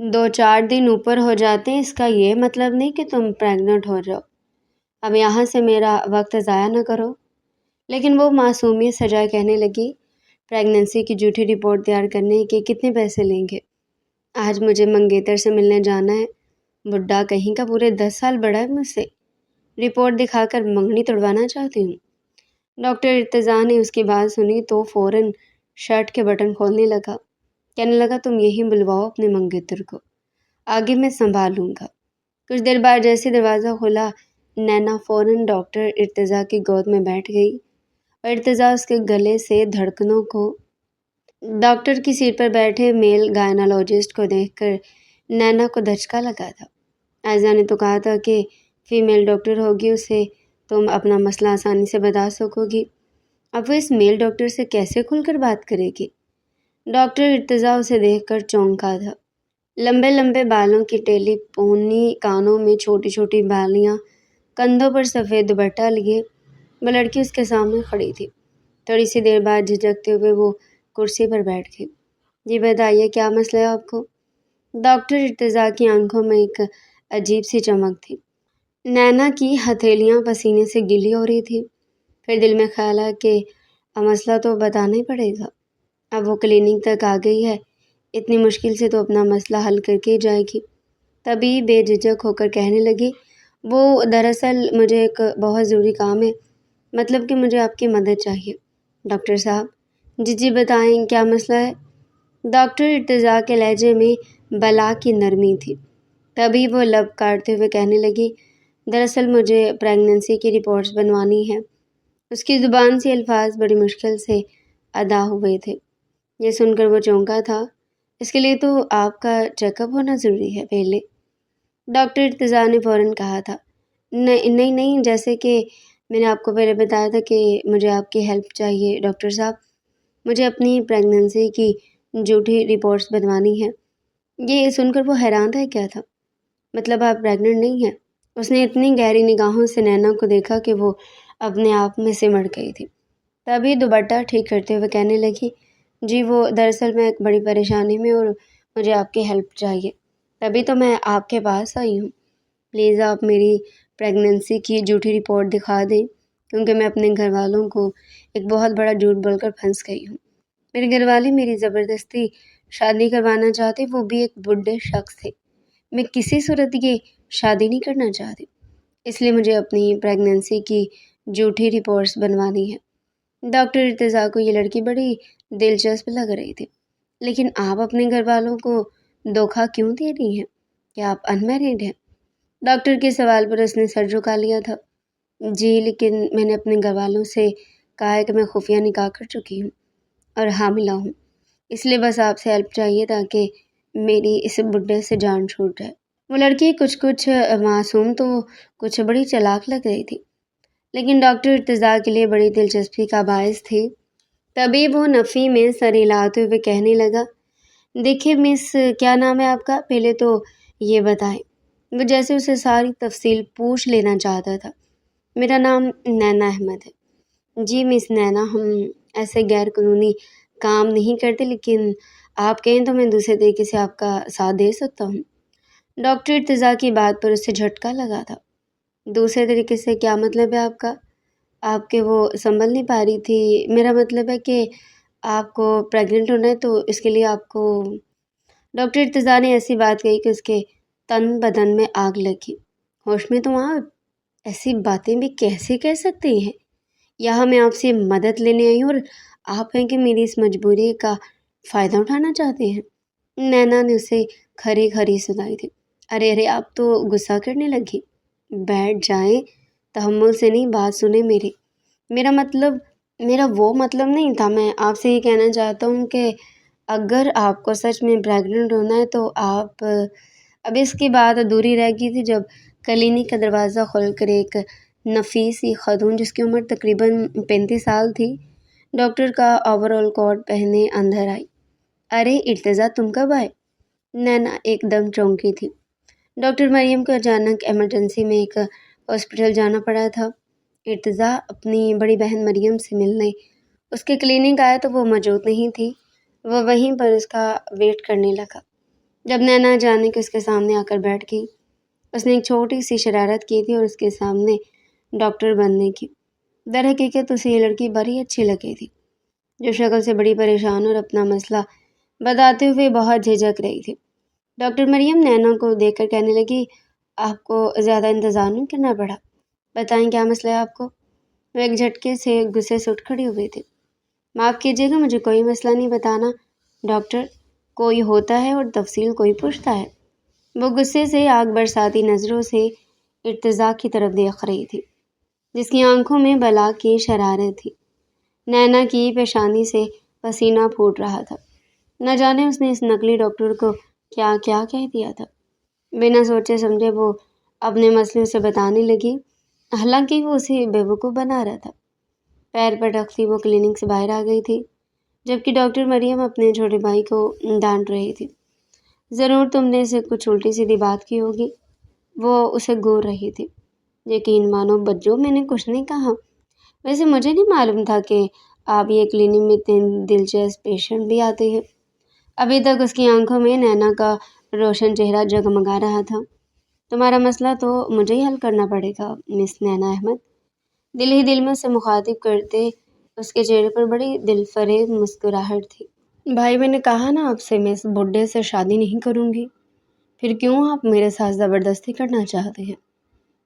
2-4 دن اوپر ہو جاتے ہیں، اس کا یہ مطلب نہیں کہ تم پریگننٹ ہو جاؤ۔ اب یہاں سے میرا وقت ضائع نہ کرو۔ لیکن وہ معصومیت سجائے کہنے لگی، پریگننسی کی جھوٹی رپورٹ تیار کرنے کے کتنے پیسے لیں گے؟ آج مجھے منگیتر سے ملنے جانا ہے، بڈھا کہیں کا پورے 10 سال بڑا ہے مجھ سے، رپورٹ دکھا کر منگنی توڑوانا چاہتی ہوں۔ ڈاکٹر ارتضیٰ نے اس کی بات سنی تو فوراً شرٹ کے بٹن کھولنے لگا، کہنے لگا تم یہی بلواؤ اپنے منگیتر کو، آگے میں سنبھال لوں گا۔ کچھ دیر بعد جیسے دروازہ کھلا، نینا فوراً ڈاکٹر ارتضیٰ کی گود میں بیٹھ گئی اور ارتضیٰ اس کے گلے سے دھڑکنوں کو۔ ڈاکٹر کی سیٹ پر بیٹھے میل گائنالوجسٹ کو دیکھ کر نینا کو دھچکا لگا تھا۔ عائزہ نے تو کہا تھا کہ فیمیل ڈاکٹر ہوگی، اسے تم اپنا مسئلہ آسانی سے بتا سکو گی، اب وہ اس میل ڈاکٹر سے کیسے کھل کر بات کرے گی؟ ڈاکٹر ارتضیٰ اسے دیکھ کر چونکا تھا۔ لمبے لمبے بالوں کی ٹیلی پونی، کانوں میں چھوٹی چھوٹی بالیاں، کندھوں پر سفید دوپٹہ لیے وہ لڑکی اس کے سامنے کھڑی تھی۔ تھوڑی سی دیر بعد جھجکتے ہوئے وہ کرسی پر بیٹھ گئی۔ جی بتائیے کیا مسئلہ ہے آپ کو؟ ڈاکٹر ارتضیٰ کی آنکھوں میں ایک عجیب سی چمک تھی۔ نینا کی ہتھیلیاں پسینے سے گیلی ہو رہی تھی۔ پھر دل میں خیال آیا کہ اب مسئلہ تو بتانا ہی پڑے گا، اب وہ کلینک تک آ گئی ہے، اتنی مشکل سے تو اپنا مسئلہ حل کر کے ہی جائے گی۔ تبھی بے جھجک ہو کر کہنے لگی، وہ دراصل مجھے ایک بہت ضروری کام ہے، مطلب کہ مجھے آپ کی مدد چاہیے۔ ڈاکٹر صاحب جی بتائیں کیا مسئلہ ہے؟ ڈاکٹر ارتضیٰ کے لہجے میں بلا کی نرمی تھی۔ تبھی وہ لب کاٹتے ہوئے کہنے لگی، دراصل مجھے پریگننسی کی رپورٹس بنوانی ہے۔ اس کی زبان سے الفاظ بڑی مشکل سے ادا ہوئے تھے۔ یہ سن کر وہ چونکا تھا۔ اس کے لیے تو آپ کا چیک اپ ہونا ضروری ہے پہلے، ڈاکٹر ارتضیٰ نے فوراً کہا تھا۔ نہیں، جیسے کہ میں نے آپ کو پہلے بتایا تھا کہ مجھے آپ کی ہیلپ چاہیے ڈاکٹر صاحب، مجھے اپنی پریگننسی کی جھوٹی رپورٹس بنوانی ہے۔ یہ سن کر وہ حیران رہ گیا تھا۔ مطلب آپ پریگننٹ نہیں ہیں؟ اس نے اتنی گہری نگاہوں سے نینا کو دیکھا کہ وہ اپنے آپ میں سمٹ گئی تھی۔ تبھی دوپٹہ ٹھیک کرتے ہوئے کہنے لگی، جی وہ دراصل میں ایک بڑی پریشانی میں اور مجھے آپ کی ہیلپ چاہیے، تبھی تو میں آپ کے پاس آئی ہوں۔ پلیز آپ میری پریگننسی کی جھوٹی رپورٹ دکھا دیں، کیونکہ میں اپنے گھر والوں کو ایک بہت بڑا جھوٹ بول کر پھنس گئی ہوں۔ میرے گھر والے میری زبردستی شادی کروانا چاہتے، وہ بھی ایک بڈھے شخص سے۔ میں کسی صورت یہ شادی نہیں کرنا چاہتی، اس لیے مجھے اپنی پریگننسی کی جھوٹی رپورٹس بنوانی ہے۔ ڈاکٹر ارتضیٰ کو یہ لڑکی بڑی دلچسپ لگ رہی تھی۔ لیکن آپ اپنے گھر والوں کو دھوکہ کیوں دے رہی ہیں؟ کیا آپ انمیرڈ ہیں؟ ڈاکٹر کے سوال پر اس نے سر جھکا لیا تھا۔ جی لیکن میں نے اپنے گھر والوں سے کہا ہے کہ میں خفیہ نکاح کر چکی ہوں اور حاملہ ہوں، اس لیے بس آپ سے ہیلپ چاہیے تاکہ میری اس بڈھے سے جان چھوٹ جائے۔ وہ لڑکی کچھ معصوم تو کچھ بڑی چالاک لگ رہی تھی، لیکن ڈاکٹر ارتضیٰ کے لیے بڑی دلچسپی کا باعث تھی۔ تبھی وہ نفی میں سر ہلاتے ہوئے کہنے لگا، دیکھیے مس، کیا نام ہے آپ کا؟ پہلے تو یہ بتائیں۔ وہ جیسے اسے ساری تفصیل پوچھ لینا چاہتا تھا۔ میرا نام نینا احمد ہے۔ جی مس نینا، ہم ایسے غیر قانونی کام نہیں کرتے، لیکن آپ کہیں تو میں دوسرے طریقے سے آپ کا ساتھ دے سکتا ہوں۔ ڈاکٹر ارتضیٰ کی بات پر اسے جھٹکا لگا تھا۔ دوسرے طریقے سے کیا مطلب ہے آپ کا؟ آپ کے وہ سنبھل نہیں پا رہی تھی، میرا مطلب ہے کہ آپ کو پریگننٹ ہونا ہے تو اس کے لیے آپ کو۔ ڈاکٹر ارتضیٰ نے ایسی بات کہی کہ اس کے تن بدن میں آگ لگی۔ ہوش میں تو آپ ایسی باتیں بھی کیسے کہہ سکتے ہیں؟ یہاں میں آپ سے مدد لینے آئی ہوں اور آپ ہیں کہ میری اس مجبوری کا فائدہ اٹھانا چاہتے ہیں۔ نینا نے اسے کھری کھری سنائی تھی۔ ارے آپ تو غصہ کرنے لگی، بیٹھ جائیں، تحمل سے نہیں بات سنیں میری۔ میرا وہ مطلب نہیں تھا، میں آپ سے یہ کہنا چاہتا ہوں کہ اگر آپ کو سچ میں پریگننٹ ہونا ہے تو آپ اب اس کی بات ادھوری رہ گئی تھی جب کلینک کا دروازہ کھول کر ایک نفیسی خاتون جس کی عمر تقریباً 35 سال تھی، ڈاکٹر کا اوور آل کوٹ پہنے اندر آئی۔ ارے ارتضیٰ تم کب آئے؟ نینا ایک دم چونکی تھی۔ ڈاکٹر مریم کو اچانک ایمرجنسی میں ایک ہاسپٹل جانا پڑا تھا۔ ارتضیٰ اپنی بڑی بہن مریم سے ملنے اس کے کلینک آیا تو وہ موجود نہیں تھی۔ وہ وہیں پر اس کا ویٹ کرنے لگا۔ جب نینا جانے کے اس کے سامنے آ کر بیٹھ گئی، اس نے ایک چھوٹی سی شرارت کی تھی اور اس کے سامنے ڈاکٹر بننے کی۔ در حقیقت اسے یہ لڑکی بڑی اچھی لگی تھی، جو شکل سے بڑی پریشان اور اپنا مسئلہ بتاتے ہوئے بہت جھجک رہی تھی۔ ڈاکٹر مریم نینا کو دیکھ کر کہنے لگی، آپ کو زیادہ انتظار نہیں کرنا پڑا، بتائیں کیا مسئلہ ہے آپ کو؟ وہ ایک جھٹکے سے غصے سے اٹھ کھڑی ہوئی تھی۔ معاف کیجیے گا، مجھے کوئی مسئلہ نہیں بتانا ڈاکٹر، کوئی ہوتا ہے اور تفصیل کوئی پوچھتا ہے۔ وہ غصے سے آگ برساتی نظروں سے ارتزاق کی طرف دیکھ رہی تھی، جس کی آنکھوں میں بلا کی شرارت تھی۔ نینا کی پیشانی سے پسینہ پھوٹ رہا تھا، نہ جانے اس نے اس نقلی ڈاکٹر کو کیا کیا کہہ دیا تھا۔ بنا سوچے سمجھے وہ اپنے مسئلے سے بتانے لگی، حالانکہ وہ اسے بیوقوف بنا رہا تھا۔ پیر پٹکتی وہ کلینک سے باہر آ گئی تھی، جبکہ ڈاکٹر مریم اپنے چھوٹے بھائی کو ڈانٹ رہی تھی۔ ضرور تم نے اسے کچھ الٹی سیدھی بات کی ہوگی، وہ اسے گور رہی تھی۔ یقین مانو بچوں، میں نے کچھ نہیں کہا، ویسے مجھے نہیں معلوم تھا کہ آپ یہ کلینک میں اتنے دلچسپ پیشنٹ بھی آتے ہیں۔ ابھی تک اس کی آنکھوں میں نینا کا روشن چہرہ جگمگا رہا تھا۔ تمہارا مسئلہ تو مجھے ہی حل کرنا پڑے گا مس نینا احمد، دل ہی دل میں اسے مخاطب کرتے اس کے چہرے پر بڑی دل فریب مسکراہٹ تھی۔ بھائی، میں نے کہا نا آپ سے میں اس بڈھے سے شادی نہیں کروں گی، پھر کیوں آپ میرے ساتھ زبردستی کرنا چاہتے ہیں؟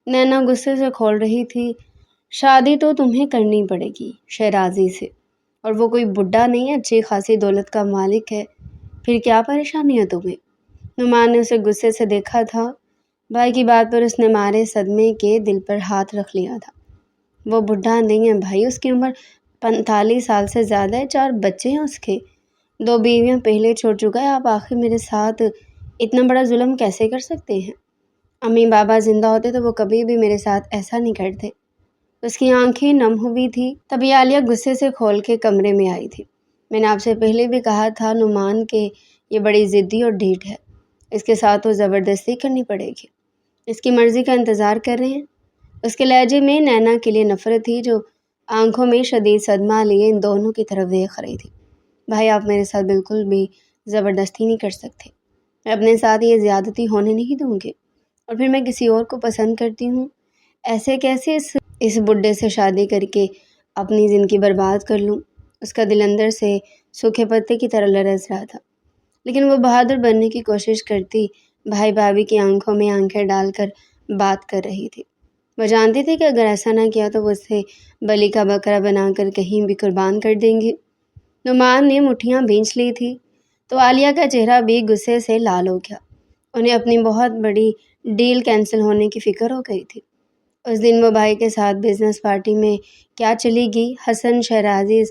نینا غصے سے کھول رہی تھی، شادی تو تمہیں کرنی پڑے گی شہرازی سے، اور وہ کوئی بڈھا نہیں ہے، اچھی خاصی دولت کا مالک ہے، پھر کیا پریشانی ہے تمہیں؟ نعمان نے اسے غصے سے دیکھا تھا، بھائی کی بات پر اس نے مارے صدمے کے دل پر ہاتھ رکھ لیا تھا۔ وہ بڈھا نہیں ہے بھائی، اس کی عمر 45 سال سے زیادہ ہے، 4 بچے ہیں اس کے، 2 بیویاں پہلے چھوڑ چکا ہے۔ آپ آخر میرے ساتھ اتنا بڑا ظلم کیسے کر سکتے ہیں؟ امی بابا زندہ ہوتے تو وہ کبھی بھی میرے ساتھ ایسا نہیں کرتے۔ اس کی آنکھیں نم ہوئی تھی۔ تبھی عالیہ غصے سے کھول کے کمرے میں آئی تھی۔ میں نے آپ سے پہلے بھی کہا تھا نعمان کہ یہ بڑی ضدی اور ڈھیٹ ہے، اس کے ساتھ تو زبردستی کرنی پڑے گی، اس کی مرضی کا انتظار کر رہے ہیں۔ اس کے لہجے میں نینا کے لیے نفرت تھی، جو آنکھوں میں شدید صدمہ لیے ان دونوں کی طرف دیکھ رہی تھی۔ بھائی، آپ میرے ساتھ بالکل بھی زبردستی نہیں کر سکتے، میں اپنے ساتھ یہ زیادتی ہونے نہیں دوں گی، اور پھر میں کسی اور کو پسند کرتی ہوں، ایسے کیسے اس بڈھے سے شادی کر کے اپنی زندگی برباد کر لوں؟ اس کا دل اندر سے سوکھے پتے کی طرح لرز رہا تھا، لیکن وہ بہادر بننے کی کوشش کرتی بھائی بھابھی کی آنکھوں میں آنکھیں ڈال کر بات کر رہی تھی۔ وہ جانتی تھی کہ اگر ایسا نہ کیا تو وہ اسے بلی کا بکرا بنا کر کہیں بھی قربان کر دیں گی۔ نعمان نے مٹھیاں بھینچ لی تھی تو عالیہ کا چہرہ بھی غصے سے لال ہو گیا۔ انہیں اپنی بہت بڑی ڈیل کینسل ہونے کی فکر ہو گئی تھی۔ اس دن وہ بھائی کے ساتھ بزنس پارٹی میں کیا چلی گئی، حسن شہرازی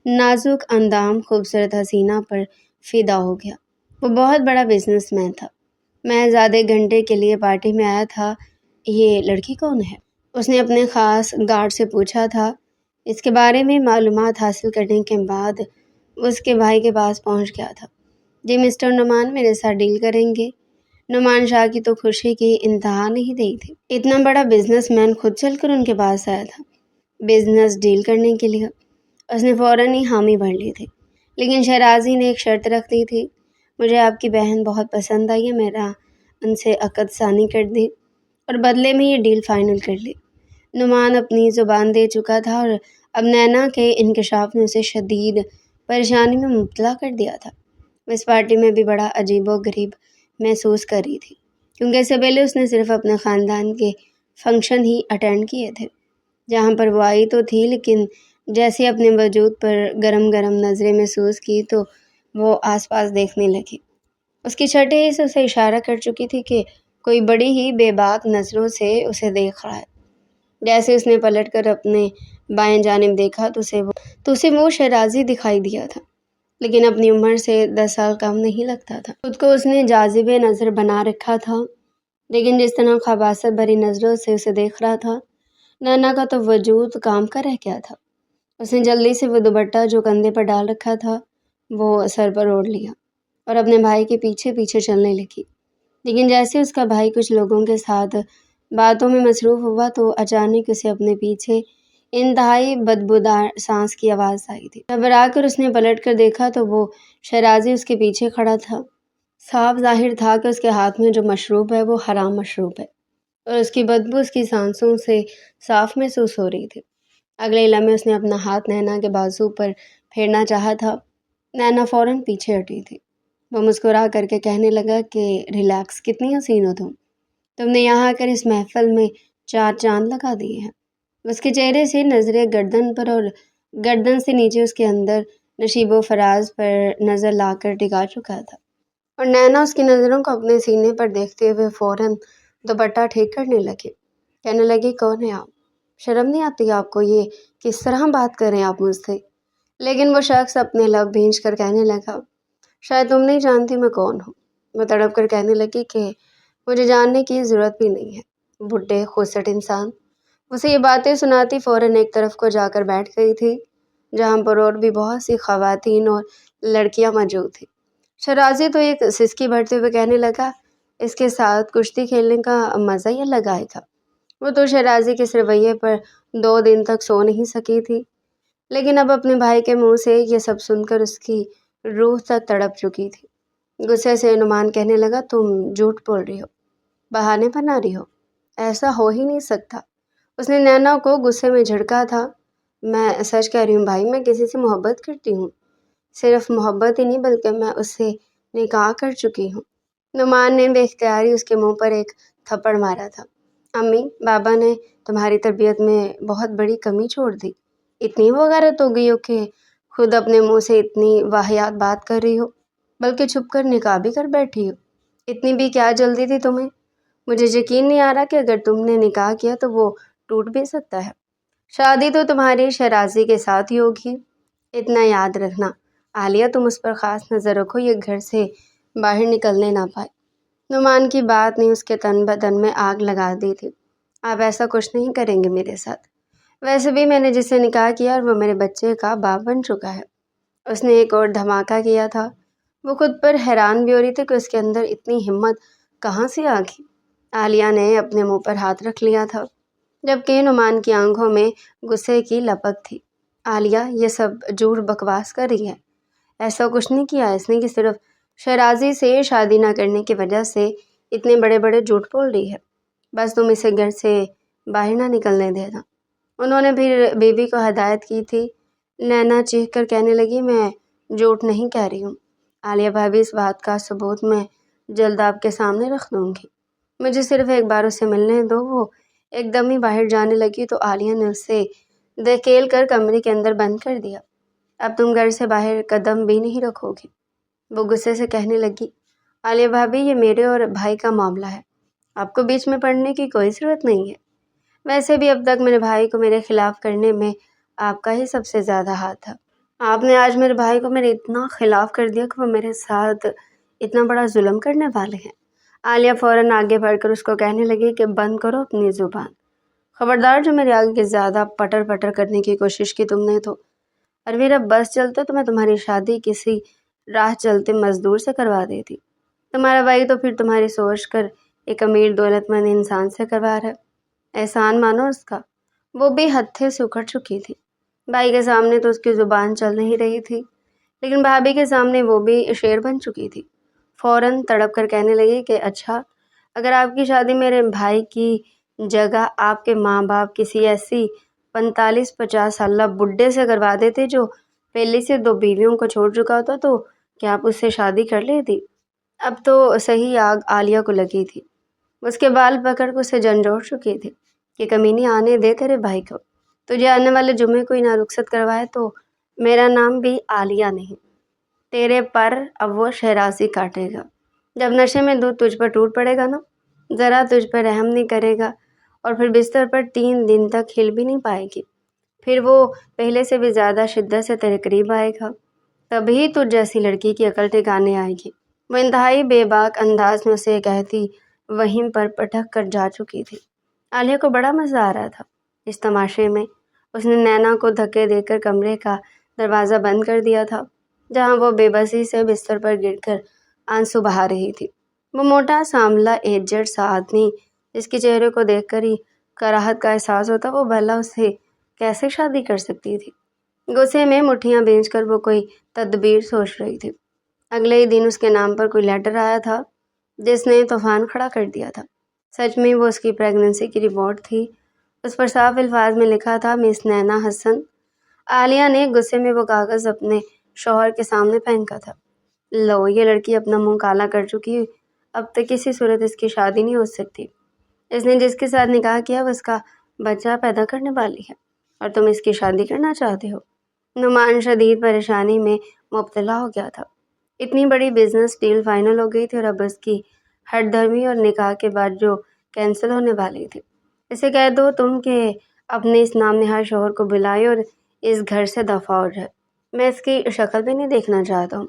نازک اندام خوبصورت حسینہ پر فدا ہو گیا۔ وہ بہت بڑا بزنس مین تھا، محض آدھے گھنٹے کے لیے پارٹی میں آیا تھا۔ یہ لڑکی کون ہے؟ اس نے اپنے خاص گارڈ سے پوچھا تھا۔ اس کے بارے میں معلومات حاصل کرنے کے بعد وہ اس کے بھائی کے پاس پہنچ گیا تھا۔ جی مسٹر نعمان میرے ساتھ ڈیل کریں گے؟ نعمان شاہ کی تو خوشی کی انتہا نہیں دی تھی۔ اتنا بڑا بزنس مین خود چل کر ان کے پاس آیا تھا بزنس ڈیل کرنے کے لیے۔ اس نے فوراً ہی حامی بھر لی تھی، لیکن شہرازی نے ایک شرط رکھ دی تھی، مجھے آپ کی بہن بہت پسند آئی ہے، میرا ان سے عقد ثانی کر دی اور بدلے میں یہ ڈیل فائنل کر لی۔ نعمان اپنی زبان دے چکا تھا اور اب نینا کے انکشاف نے اسے شدید پریشانی میں مبتلا کر دیا تھا۔ وہ اس پارٹی میں بھی بڑا عجیب و غریب محسوس کر رہی تھی، کیونکہ اس سے پہلے اس نے صرف اپنے خاندان کے فنکشن ہی اٹینڈ کیے تھے، جہاں پر وہ آئی تو تھی، لیکن جیسے اپنے وجود پر گرم گرم نظریں محسوس کی تو وہ آس پاس دیکھنے لگی۔ اس کی چھٹے ہی سے اسے اشارہ کر چکی تھی کہ کوئی بڑی ہی بے باک نظروں سے اسے دیکھ رہا ہے۔ جیسے اس نے پلٹ کر اپنے بائیں جانب دیکھا تو اسے وہ شہرازی دکھائی دیا تھا، لیکن اپنی عمر سے 10 سال کم نہیں لگتا تھا۔ خود کو اس نے جاذب نظر بنا رکھا تھا، لیکن جس طرح خباثت بھری نظروں سے اسے دیکھ رہا تھا، نینا کا تو وجود کام کا رہ گیا تھا۔ اس نے جلدی سے وہ دوپٹہ جو کندھے پر ڈال رکھا تھا وہ سر پر اوڑھ لیا اور اپنے بھائی کے پیچھے پیچھے چلنے لگی، لیکن جیسے اس کا بھائی کچھ لوگوں کے ساتھ باتوں میں مصروف ہوا تو اچانک اسے اپنے پیچھے انتہائی بدبودار سانس کی آواز آئی تھی۔ گھبرا کر اس نے پلٹ کر دیکھا تو وہ شہرازی اس کے پیچھے کھڑا تھا، صاف ظاہر تھا کہ اس کے ہاتھ میں جو مشروب ہے وہ حرام مشروب ہے، اور اس کی بدبو اس کی سانسوں سے صاف محسوس ہو رہی تھی۔ اگلے لمحے اس نے اپنا ہاتھ نینا کے بازو پر پھیرنا چاہا تھا۔ نینا فوراً پیچھے ہٹی تھی۔ وہ مسکرا کر کے کہنے لگا کہ ریلیکس، کتنی حسین ہو تم نے یہاں آ کر اس محفل میں 4 چاند لگا دیے ہیں۔ اس کے چہرے سے نظریں گردن پر اور گردن سے نیچے اس کے اندر نشیب و فراز پر نظر لا کر ٹکا چکا تھا، اور نینا اس کی نظروں کو اپنے سینے پر دیکھتے ہوئے فوراً دوپٹہ ٹھیک کرنے لگے۔ کہنے لگی، کون ہے آپ؟ شرم نہیں آتی آپ کو؟ یہ کس طرح بات کر رہے ہیں آپ مجھ سے؟ لیکن وہ شخص اپنے لب بھینچ کر کہنے لگا، شاید تم نہیں جانتی میں کون ہوں۔ وہ تڑپ کر کہنے لگی کہ مجھے جاننے کی ضرورت بھی نہیں ہے، بڈھے خوسٹ انسان۔ اسے یہ باتیں سناتی فوراً ایک طرف کو جا کر بیٹھ گئی تھی، جہاں پر اور بھی بہت سی خواتین اور لڑکیاں موجود تھیں۔ شرازی تو ایک سسکی بھرتے ہوئے کہنے لگا، اس کے ساتھ کشتی کھیلنے کا مزہ ہی الگ آئے گا۔ وہ تو شرازی کے اس رویے پر 2 دن تک سو نہیں سکی تھی، لیکن اب اپنے بھائی کے منہ سے یہ سب سن کر اس کی روح تک تڑپ چکی تھی۔ غصے سے نعمان کہنے لگا، تم جھوٹ بول رہی ہو، بہانے بنا رہی ہو، ایسا ہو ہی نہیں سکتا۔ اس نے نینا کو غصے میں جھڑکا تھا۔ میں سچ کہہ رہی ہوں بھائی، میں کسی سے محبت کرتی ہوں، صرف محبت ہی نہیں بلکہ میں اس سے نکاح کر چکی ہوں۔ نعمان نے بے اختیاری اس کے منہ پر ایک تھپڑ مارا تھا۔ امی، بابا نے تمہاری تربیت میں بہت بڑی کمی چھوڑ دی، اتنی وہ غیرت ہو گئی ہو کہ خود اپنے منہ سے اتنی واہیات بات کر رہی ہو، بلکہ چھپ کر نکاح بھی کر بیٹھی ہو۔ اتنی بھی کیا جلدی تھی تمہیں؟ مجھے یقین نہیں آ رہا کہ اگر تم نے نکاح کیا تو وہ ٹوٹ بھی سکتا ہے۔ شادی تو تمہاری شرازی کے ساتھ ہی ہوگی۔ اتنا یاد رکھنا عالیہ، تم اس پر خاص نظر رکھو، یہ گھر سے باہر نکلنے نہ پائے۔ نعمان کی بات نے اس کے تن بدن میں آگ لگا دی تھی۔ آپ ایسا کچھ نہیں کریں گے میرے ساتھ، ویسے بھی میں نے جس سے نکاح کیا اور وہ میرے بچے کا باپ بن چکا ہے۔ اس نے ایک اور دھماکہ کیا تھا۔ وہ خود پر حیران بھی ہو رہی تھی کہ اس کے اندر اتنی ہمت کہاں سے آ گئی۔ عالیہ نے اپنے منہ پر ہاتھ رکھ لیا تھا، جبکہ نعمان کی آنکھوں میں غصے کی لپک تھی۔ عالیہ یہ سب جھوٹ بکواس کر رہی ہے، ایسا کچھ نہیں کیا اس نے کہ صرف شرازی سے شادی نہ کرنے کی وجہ سے اتنے بڑے بڑے جھوٹ بول رہی ہے۔ بس تم اسے گھر سے باہر نہ نکلنے دینا۔ انہوں نے پھر بیوی کو ہدایت کی تھی۔ نینا چیخ کر کہنے لگی، میں جھوٹ نہیں کہہ رہی ہوں عالیہ بھابھی، اس بات کا ثبوت میں جلد آپ کے سامنے رکھ دوں گی۔ مجھے صرف ایک بار اسے ملنے دو۔ وہ ایک دم ہی باہر جانے لگی تو عالیہ نے اسے دھکیل کر کمرے کے اندر بند کر دیا۔ اب تم گھر سے باہر قدم بھی نہیں رکھو گی۔ وہ غصے سے کہنے لگی، عالیہ بھابھی، یہ میرے اور بھائی کا معاملہ ہے، آپ کو بیچ میں پڑنے کی کوئی ضرورت نہیں ہے۔ ویسے بھی اب تک میرے بھائی کو میرے خلاف کرنے میں آپ کا ہی سب سے زیادہ ہاتھ تھا۔ آپ نے آج میرے بھائی کو میرے اتنا خلاف کر دیا کہ وہ میرے ساتھ اتنا بڑا ظلم کرنے والے ہیں۔ عالیہ فوراً آگے بڑھ کر اس کو کہنے لگی کہ بند کرو اپنی زبان، خبردار جو میرے آگے زیادہ پٹر پٹر کرنے کی کوشش کی تم نے تو، اور میرا بس چلتا تو میں تمہاری شادی کسی راہ چلتے مزدور سے کروا دیتی۔ تمہارا بھائی تو پھر تمہاری سوچ کر ایک امیر دولت مند انسان سے کروا رہا ہے، احسان مانو اس کا۔ وہ بھی ہتھے سے اکھڑ چکی تھی۔ بھائی کے سامنے تو اس کی زبان چل نہیں رہی تھی، لیکن بھابھی کے سامنے وہ بھی شیر بن چکی تھی۔ فوراً تڑپ کر کہنے لگی کہ اچھا، اگر آپ کی شادی میرے بھائی کی جگہ آپ کے ماں باپ کسی ایسی 45-50 سالہ بڈھے سے کروا دیتے جو پہلے سے 2 بیویوں کو چھوڑ چکا ہوتا تو کیا آپ اس سے شادی کر لیتی؟ اب تو صحیح آگ عالیہ کو لگی تھی۔ اس کے بال پکڑ کر اسے جھنجھوڑ چکی تھی کہ کمینی، آنے دے تیرے بھائی کو، تجھے آنے والے جمعے کو ہی نہ رخصت کروائے تو میرا نام بھی عالیہ نہیں۔ تیرے پر اب وہ شہرازی کاٹے گا۔ جب نشے میں دودھ تجھ پر ٹوٹ پڑے گا نا، ذرا تجھ پر رحم نہیں کرے گا، اور پھر بستر پر 3 دن تک ہل بھی نہیں پائے گی۔ پھر وہ پہلے سے بھی زیادہ شدت سے تیرے قریب آئے گا، تبھی تجھ جیسی لڑکی کی عقل ٹھکانے آئے گی۔ وہ انتہائی بے باک انداز میں اسے کہتی وہیں پر پٹک کر جا چکی تھی۔ عالیہ کو بڑا مزہ آ رہا تھا اس تماشے میں۔ اس نے نینا کو دھکے دے کر کمرے کا دروازہ بند کر دیا تھا، جہاں وہ بے بسی سے بستر پر گر کر آنسو بہا رہی تھی۔ وہ موٹا سانولا ایجڈ سا آدمی جس کے چہرے کو دیکھ کر ہی کراہت کا احساس ہوتا، وہ بھلا اسے کیسے شادی کر سکتی تھی؟ غصے میں مٹھیاں بھینچ کر وہ کوئی تدبیر سوچ رہی تھی۔ اگلے ہی دن اس کے نام پر کوئی لیٹر آیا تھا جس نے طوفان کھڑا کر دیا تھا۔ سچ میں وہ اس کی پریگننسی کی رپورٹ تھی۔ اس پر صاف الفاظ میں لکھا تھا، مس نینا حسن۔ عالیہ نے غصے میں وہ کاغذ اپنے شوہر کے سامنے پھینکا تھا۔ لو، یہ لڑکی اپنا منہ کالا کر چکی، اب تک کسی صورت اس کی شادی نہیں ہو سکتی۔ اس نے جس کے ساتھ نکاح کیا وہ اس کا بچہ پیدا کرنے والی ہے، اور تم اس کی شادی کرنا چاہتے ہو۔ نعمان شدید پریشانی میں مبتلا ہو گیا تھا۔ اتنی بڑی بزنس ڈیل فائنل ہو گئی تھی، اور اب اس کی ہٹ دھرمی اور نکاح کے بعد جو کینسل ہونے والی تھی۔ اسے کہہ دو تم کہ اپنے اس نام نہاد شوہر کو بلائے اور اس گھر سے دفع ہو جائے۔ میں اس کی شکل بھی نہیں دیکھنا چاہتا ہوں۔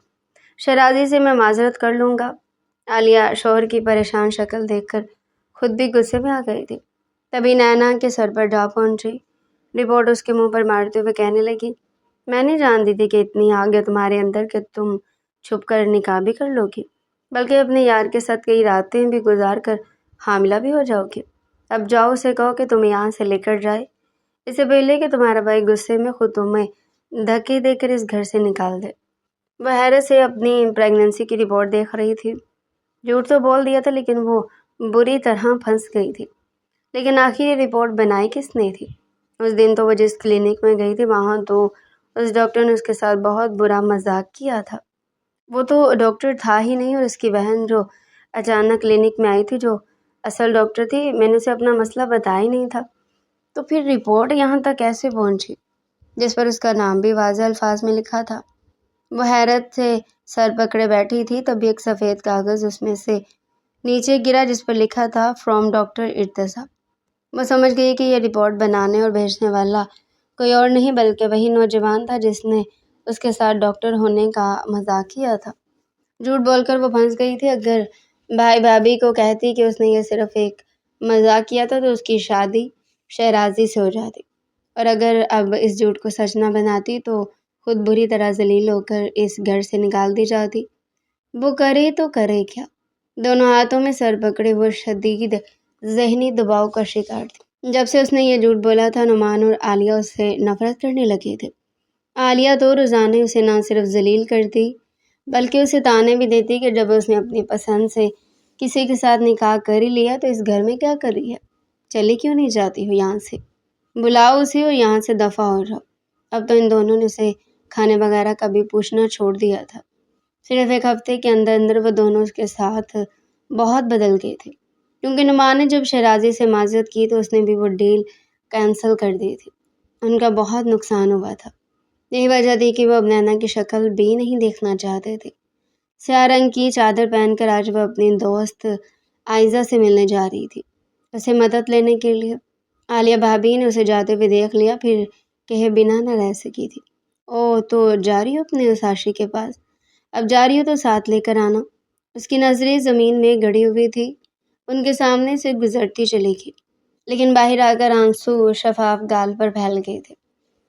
شیرازی سے میں معذرت کر لوں گا۔ عالیہ شوہر کی پریشان شکل دیکھ کر خود بھی غصے میں آ گئی تھی۔ تبھی نینا کے سر پر جا پہنچی۔ رپورٹ اس کے منہ پر مارتے ہوئے کہنے لگی، میں نہیں جانتی تھی کہ اتنی آگ ہے تمہارے اندر کہ تم چھپ کر نکاح بھی کر لو گی، بلکہ اپنے یار کے ساتھ کئی راتیں بھی گزار کر حاملہ بھی ہو جاؤ گی۔ اب جاؤ اسے کہو کہ تمہیں یہاں سے لے کر جائے، اس سے پہلے کہ تمہارا بھائی غصے میں خود تمہیں دھکے دے کر اس گھر سے نکال دے۔ وہ حیرت سے اپنی پریگننسی کی رپورٹ دیکھ رہی تھی۔ جھوٹ تو بول دیا تھا لیکن وہ بری طرح پھنس گئی تھی۔ لیکن آخر یہ رپورٹ بنائی کس نے تھی؟ اس دن تو وہ جس کلینک میں گئی تھی وہاں تو اس ڈاکٹر نے اس کے ساتھ بہت برا مذاق کیا تھا۔ وہ تو ڈاکٹر تھا ہی نہیں، اور اس کی بہن جو اچانک کلینک میں آئی تھی جو اصل ڈاکٹر تھی، میں نے اسے اپنا مسئلہ بتایا ہی نہیں تھا۔ تو پھر رپورٹ یہاں تک کیسے پہنچی جس پر اس کا نام بھی واضح الفاظ میں لکھا تھا؟ وہ حیرت سے سر پکڑے بیٹھی تھی، تبھی ایک سفید کاغذ اس میں سے نیچے گرا جس پر لکھا تھا، فرام ڈاکٹر ارتضیٰ۔ وہ سمجھ گئی کہ یہ رپورٹ بنانے اور بھیجنے والا کوئی اور نہیں بلکہ وہی نوجوان تھا جس نے اس کے ساتھ ڈاکٹر ہونے کا مذاق کیا تھا۔ جھوٹ بول کر وہ پھنس گئی تھی۔ اگر بھائی بھابھی کو کہتی کہ اس نے یہ صرف ایک مذاق کیا تھا تو اس کی شادی شیرازی سے ہو جاتی، اور اگر اب اس جھوٹ کو سچ نہ بناتی تو خود بری طرح ذلیل ہو کر اس گھر سے نکال دی جاتی۔ وہ کرے تو کرے کیا؟ دونوں ہاتھوں میں سر پکڑے وہ شدید ذہنی دباؤ کا شکار تھی۔ جب سے اس نے یہ جھوٹ بولا تھا نعمان اور عالیہ اس سے نفرت کرنے لگے تھے۔ عالیہ تو روزانہ اسے نہ صرف ذلیل کرتی بلکہ اسے طعنے بھی دیتی کہ جب اس نے اپنی پسند سے کسی کے ساتھ نکاح کر ہی لیا تو اس گھر میں کیا کر رہی ہے؟ چلی کیوں نہیں جاتی ہو یہاں سے؟ بلاؤ اسے اور یہاں سے دفع ہو جاؤ۔ اب تو ان دونوں نے اسے کھانے وغیرہ کا بھی پوچھنا چھوڑ دیا تھا۔ صرف ایک ہفتے کے اندر اندر وہ دونوں اس کے ساتھ بہت بدل گئے تھے، کیونکہ نعمان نے جب شیرازی سے معذرت کی تو اس نے بھی وہ ڈیل کینسل کر دی تھی۔ ان کا بہت نقصان ہوا تھا۔ یہی وجہ تھی کہ وہ اب نینا کی شکل بھی نہیں دیکھنا چاہتے تھے۔ سیاہ رنگ کی چادر پہن کر آج وہ اپنی دوست عائزہ سے ملنے جا رہی تھی، اسے مدد لینے کے لیے۔ عالیہ بھابھی نے اسے جاتے ہوئے دیکھ لیا، پھر کہے بنا نہ رہ سکی تھی، او تو جا رہی ہو اپنے اس عاشق کے پاس؟ اب جا رہی ہو تو ساتھ لے کر آنا۔ اس کی نظریں زمین میں گڑی ہوئی تھی، ان کے سامنے سے گزرتی چلی گئی، لیکن باہر آ کر آنسو شفاف گال پر پھیل گئے تھے۔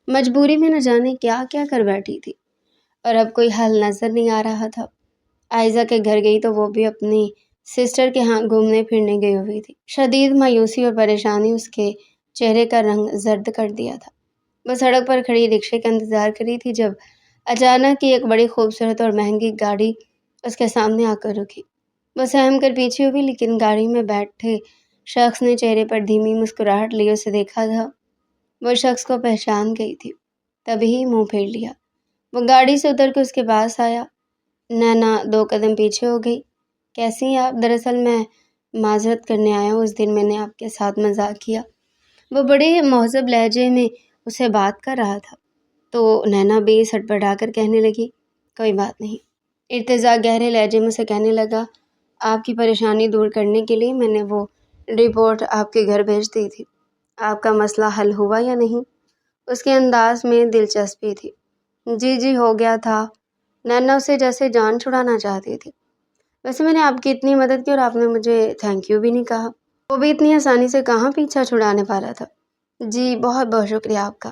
مجبوری میں نہ جانے کیا کیا کر بیٹھی تھی، اور اب کوئی حل نظر نہیں آ رہا تھا۔ عائزہ کے گھر گئی تو وہ بھی اپنی سسٹر کے ہاں گھومنے پھرنے گئی ہوئی تھی۔ شدید مایوسی اور پریشانی اس کے چہرے کا رنگ زرد کر دیا تھا۔ وہ سڑک پر کھڑی رکشے کا انتظار کر رہی تھی جب اچانک ایک بڑی خوبصورت اور مہنگی گاڑی اس کے سامنے آ کر رکی۔ وہ سہم کر پیچھے ہوئی، لیکن گاڑی میں بیٹھے شخص نے چہرے پر دھیمی مسکراہٹ لیے اسے دیکھا تھا۔ وہ شخص کو پہچان گئی تھی، تبھی منہ پھیر لیا۔ وہ گاڑی سے اتر کے اس کے پاس آیا۔ نینا 2 قدم پیچھے ہو گئی۔ کیسی ہیں آپ؟ دراصل میں معذرت کرنے آیا ہوں، اس دن میں نے آپ کے ساتھ مذاق کیا۔ وہ بڑے مہذب لہجے میں اسے بات کر رہا تھا، تو نینا بھی سٹپٹا کر کہنے لگی، کوئی بات نہیں۔ ارتضیٰ گہرے لہجے میں اسے کہنے لگا، آپ کی پریشانی دور کرنے کے لیے میں نے وہ رپورٹ آپ کے گھر بھیج دی تھی۔ آپ کا مسئلہ حل ہوا یا نہیں؟ اس کے انداز میں دلچسپی تھی۔ جی ہو گیا تھا۔ نینا اسے جیسے جان چھڑانا چاہتی تھی۔ ویسے میں نے آپ کی اتنی مدد کی اور آپ نے مجھے تھینک یو بھی نہیں کہا۔ وہ بھی اتنی آسانی سے کہاں پیچھا چھڑانے والا تھا۔ جی بہت بہت شکریہ آپ کا۔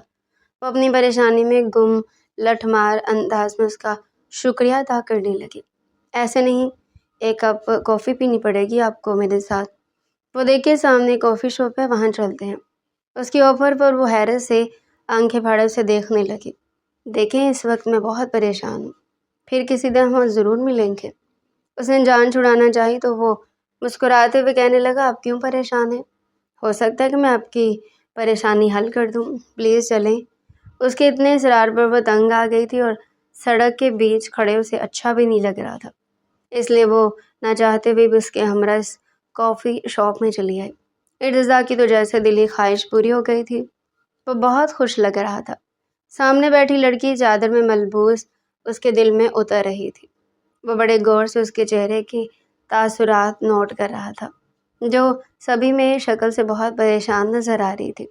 وہ اپنی پریشانی میں گم لٹھ مار انداز میں اس کا شکریہ ادا کرنے لگی۔ ایسے نہیں، ایک کپ کافی پینی پڑے گی آپ کو میرے ساتھ۔ وہ دیکھے سامنے کافی شاپ ہے، وہاں چلتے ہیں۔ اس کی آفر پر وہ حیرت سے آنکھیں پھاڑے اسے دیکھنے لگی۔ دیکھیں اس وقت میں بہت پریشان ہوں، پھر کسی دن ہم ضرور ملیں گے۔ اس نے جان چھڑانا چاہی تو وہ مسکراتے ہوئے کہنے لگا، آپ کیوں پریشان ہیں؟ ہو سکتا ہے کہ میں آپ کی پریشانی حل کر دوں، پلیز چلیں۔ اس کے اتنے اصرار پر وہ تنگ آ گئی تھی اور سڑک کے بیچ کھڑے اسے اچھا بھی نہیں لگ رہا تھا، اس لیے وہ نہ چاہتے ہوئے بھی اس کے ہمراہ کافی شاپ میں چلی آئی۔ ارتضیٰ کی تو جیسے دلی خواہش پوری ہو گئی تھی، وہ بہت خوش لگ رہا تھا۔ سامنے بیٹھی لڑکی چادر میں ملبوس اس کے دل میں اتر رہی تھی۔ وہ بڑے غور سے اس کے چہرے کے تاثرات نوٹ کر رہا تھا، جو سبھی میں شکل سے بہت پریشان نظر آ رہی تھی۔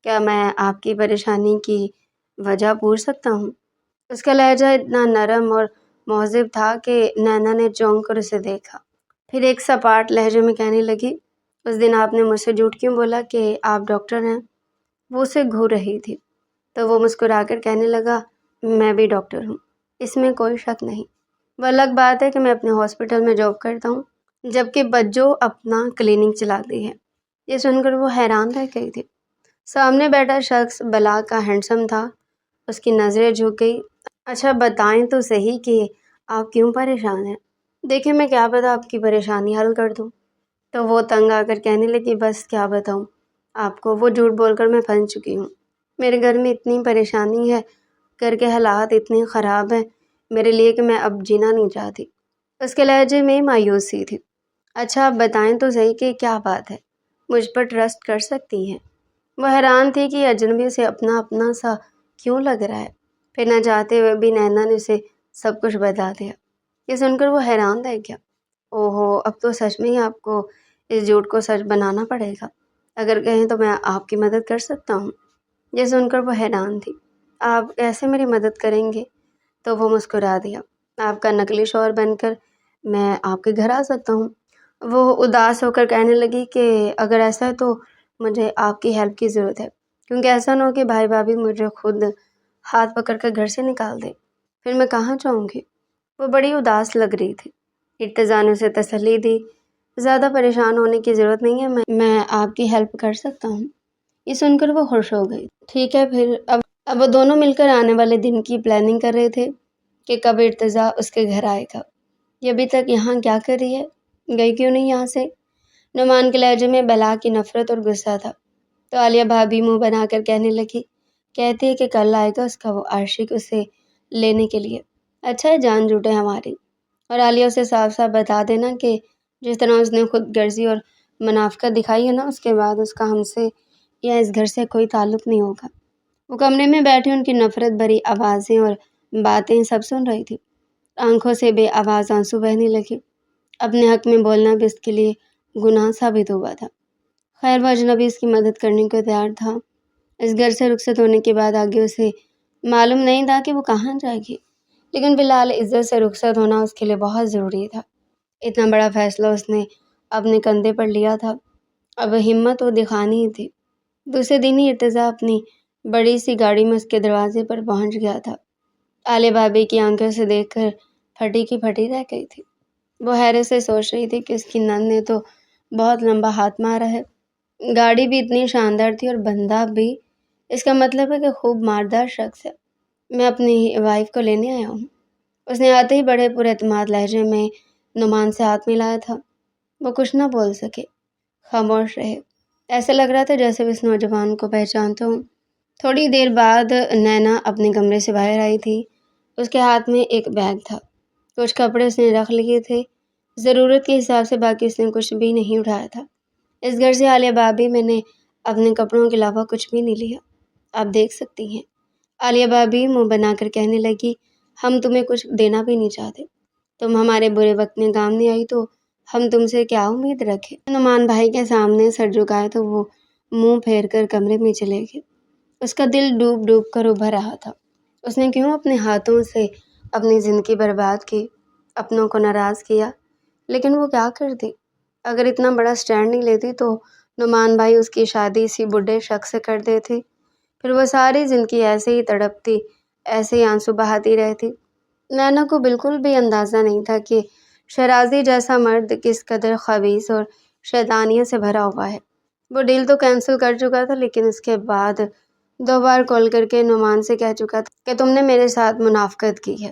کیا میں آپ کی پریشانی کی وجہ پوچھ سکتا ہوں؟ اس کا لہجہ اتنا نرم اور مہذب تھا کہ نینا نے چونک کر اسے دیکھا، پھر ایک سپاٹ لہجے میں کہنے لگی، اس دن آپ نے مجھ سے جھوٹ کیوں بولا کہ آپ ڈاکٹر ہیں؟ وہ اسے گھور رہی تھی تو وہ مسکرا کر کہنے لگا، میں بھی ڈاکٹر ہوں، اس میں کوئی شک نہیں۔ وہ الگ بات ہے کہ میں اپنے ہاسپٹل میں جاب کرتا ہوں، جبکہ بجو اپنا کلینک چلاتی ہے۔ یہ سن کر وہ حیران رہ گئی تھی۔ سامنے بیٹھا شخص بلا کا ہینڈسم تھا، اس کی نظریں جھک گئی۔ اچھا بتائیں تو صحیح کہ آپ کیوں پریشان ہیں؟ دیکھیں میں کیا پتا آپ کی پریشانی حل کر دوں۔ تو وہ تنگ آ کر کہنے لگی، بس کیا بتاؤں آپ کو، وہ جھوٹ بول کر میں پھنس چکی ہوں۔ میرے گھر میں اتنی پریشانی ہے، گھر کے حالات اتنے خراب ہیں میرے لیے کہ میں اب جینا نہیں چاہتی۔ اس کے لہجے میں مایوسی تھی۔ اچھا آپ بتائیں تو صحیح کہ کیا بات ہے، مجھ پر ٹرسٹ کر سکتی ہیں؟ وہ حیران تھی کہ اجنبی سے اپنا اپنا سا کیوں لگ رہا ہے، پھر نہ چاہتے ہوئے بھی نینا نے اسے سب کچھ بتا دیا۔ یہ سن کر وہ حیران رہ گیا۔ اوہو، اب تو سچ میں ہی آپ کو اس جھوٹ کو سچ بنانا پڑے گا، اگر کہیں تو میں آپ کی مدد کر سکتا ہوں۔ یہ سن کر وہ حیران تھی۔ آپ ایسے میری مدد کریں گے؟ تو وہ مسکرا دیا، آپ کا نقلی شوہر بن کر میں آپ کے گھر آ سکتا ہوں۔ وہ اداس ہو کر کہنے لگی کہ اگر ایسا ہے تو مجھے آپ کی ہیلپ کی ضرورت ہے، کیونکہ ایسا نہ ہو کہ بھائی بھابھی مجھے خود ہاتھ پکڑ کر گھر سے نکال دے، پھر میں کہاں جاؤں گی؟ وہ بڑی اداس لگ رہی تھی۔ ارتضیٰ نے اسے تسلی دی، زیادہ پریشان ہونے کی ضرورت نہیں ہے، میں آپ کی ہیلپ کر سکتا ہوں۔ یہ سن کر وہ خوش ہو گئی۔ ٹھیک ہے پھر۔ اب وہ دونوں مل کر آنے والے دن کی پلاننگ کر رہے تھے کہ کب ارتضیٰ اس کے گھر آئے گا۔ یہ ابھی تک یہاں کیا کر رہی ہے، گئی کیوں نہیں یہاں سے؟ نعمان کے لہجے میں بلا کی نفرت اور غصہ تھا۔ تو عالیہ بھابھی منہ بنا کر کہنے لگی، کہتی ہے کہ کل آئے گا اس کا وہ عاشق اسے لینے کے لیے۔ اچھا ہے جان جھوٹے ہماری، اور عالیہ اسے صاف صاف بتا دینا کہ جس طرح اس نے خود غرضی اور منافقت دکھائی ہے نا، اس کے بعد اس کا ہم سے یا اس گھر سے کوئی تعلق نہیں ہوگا۔ وہ کمرے میں بیٹھی ان کی نفرت بھری آوازیں اور باتیں سب سن رہی تھی۔ آنکھوں سے بے آواز آنسو بہنے لگے۔ اپنے حق میں بولنا بھی اس کے لیے گناہ ثابت ہوا تھا۔ خیر وہ اجنبی اس کی مدد کرنے کو تیار تھا۔ اس گھر سے رخصت ہونے کے بعد آگے اسے معلوم نہیں تھا کہ وہ کہاں جائے گی، لیکن فی الحال عزت سے رخصت ہونا اس کے لیے بہت ضروری تھا۔ اتنا بڑا فیصلہ اس نے اپنے کندھے پر لیا تھا، اب ہمت وہ دکھانی ہی تھی۔ دوسرے دن ہی ارتضیٰ اپنی بڑی سی گاڑی میں اس کے دروازے پر پہنچ گیا تھا۔ عالیہ بھابھی کی آنکھوں سے دیکھ کر پھٹی کی پھٹی رہ گئی تھی۔ وہ حیرت سے سوچ رہی تھی کہ اس کی نند نے تو بہت لمبا ہاتھ مارا ہے، گاڑی بھی اتنی شاندار تھی اور بندہ بھی، اس کا مطلب ہے کہ خوب ماردار شخص ہے۔ میں اپنی وائف کو لینے آیا ہوں۔ اس نے آتے ہی بڑے پر اعتماد لہجے میں نعمان سے ہاتھ ملایا تھا۔ وہ کچھ نہ بول سکے، خاموش رہے۔ ایسا لگ رہا تھا جیسے وہ اس نوجوان کو پہچانتا ہوں۔ تھوڑی دیر بعد نینا اپنے کمرے سے باہر آئی تھی۔ اس کے ہاتھ میں ایک بیگ تھا، کچھ کپڑے اس نے رکھ لیے تھے، ضرورت کے حساب سے، باقی اس نے کچھ بھی نہیں اٹھایا تھا۔ اس گھر سے عالیہ بھابھی میں نے اپنے کپڑوں کے علاوہ کچھ بھی نہیں لیا، آپ دیکھ سکتی ہیں۔ عالیہ بھابھی منہ بنا کر کہنے لگی، ہم تمہیں کچھ دینا بھی نہیں چاہتے، تم ہمارے برے وقت میں کام نہیں آئی تو ہم تم سے کیا امید رکھیں؟ نعمان بھائی کے سامنے سر جھکائے تو وہ منہ پھیر کر کمرے میں چلے گئے۔ اس کا دل ڈوب ڈوب کر ابھر رہا تھا۔ اس نے کیوں اپنے ہاتھوں سے اپنی زندگی برباد کی، اپنوں کو ناراض کیا؟ لیکن وہ کیا کرتی؟ اگر اتنا بڑا سٹینڈ نہیں لیتی تو نعمان بھائی اس کی شادی اسی بڈھے شخص سے کر دیتے، پھر وہ ساری زندگی ایسے ہی تڑپتی، ایسے ہی آنسو بہاتی رہتی۔ نینا کو بالکل بھی اندازہ نہیں تھا کہ شرازی جیسا مرد کس قدر خبیث اور شیطانیت سے بھرا ہوا ہے۔ وہ ڈیل تو کینسل کر چکا تھا، لیکن اس کے بعد 2 بار کال کر کے نعمان سے کہہ چکا تھا کہ تم نے میرے ساتھ منافقت کی ہے۔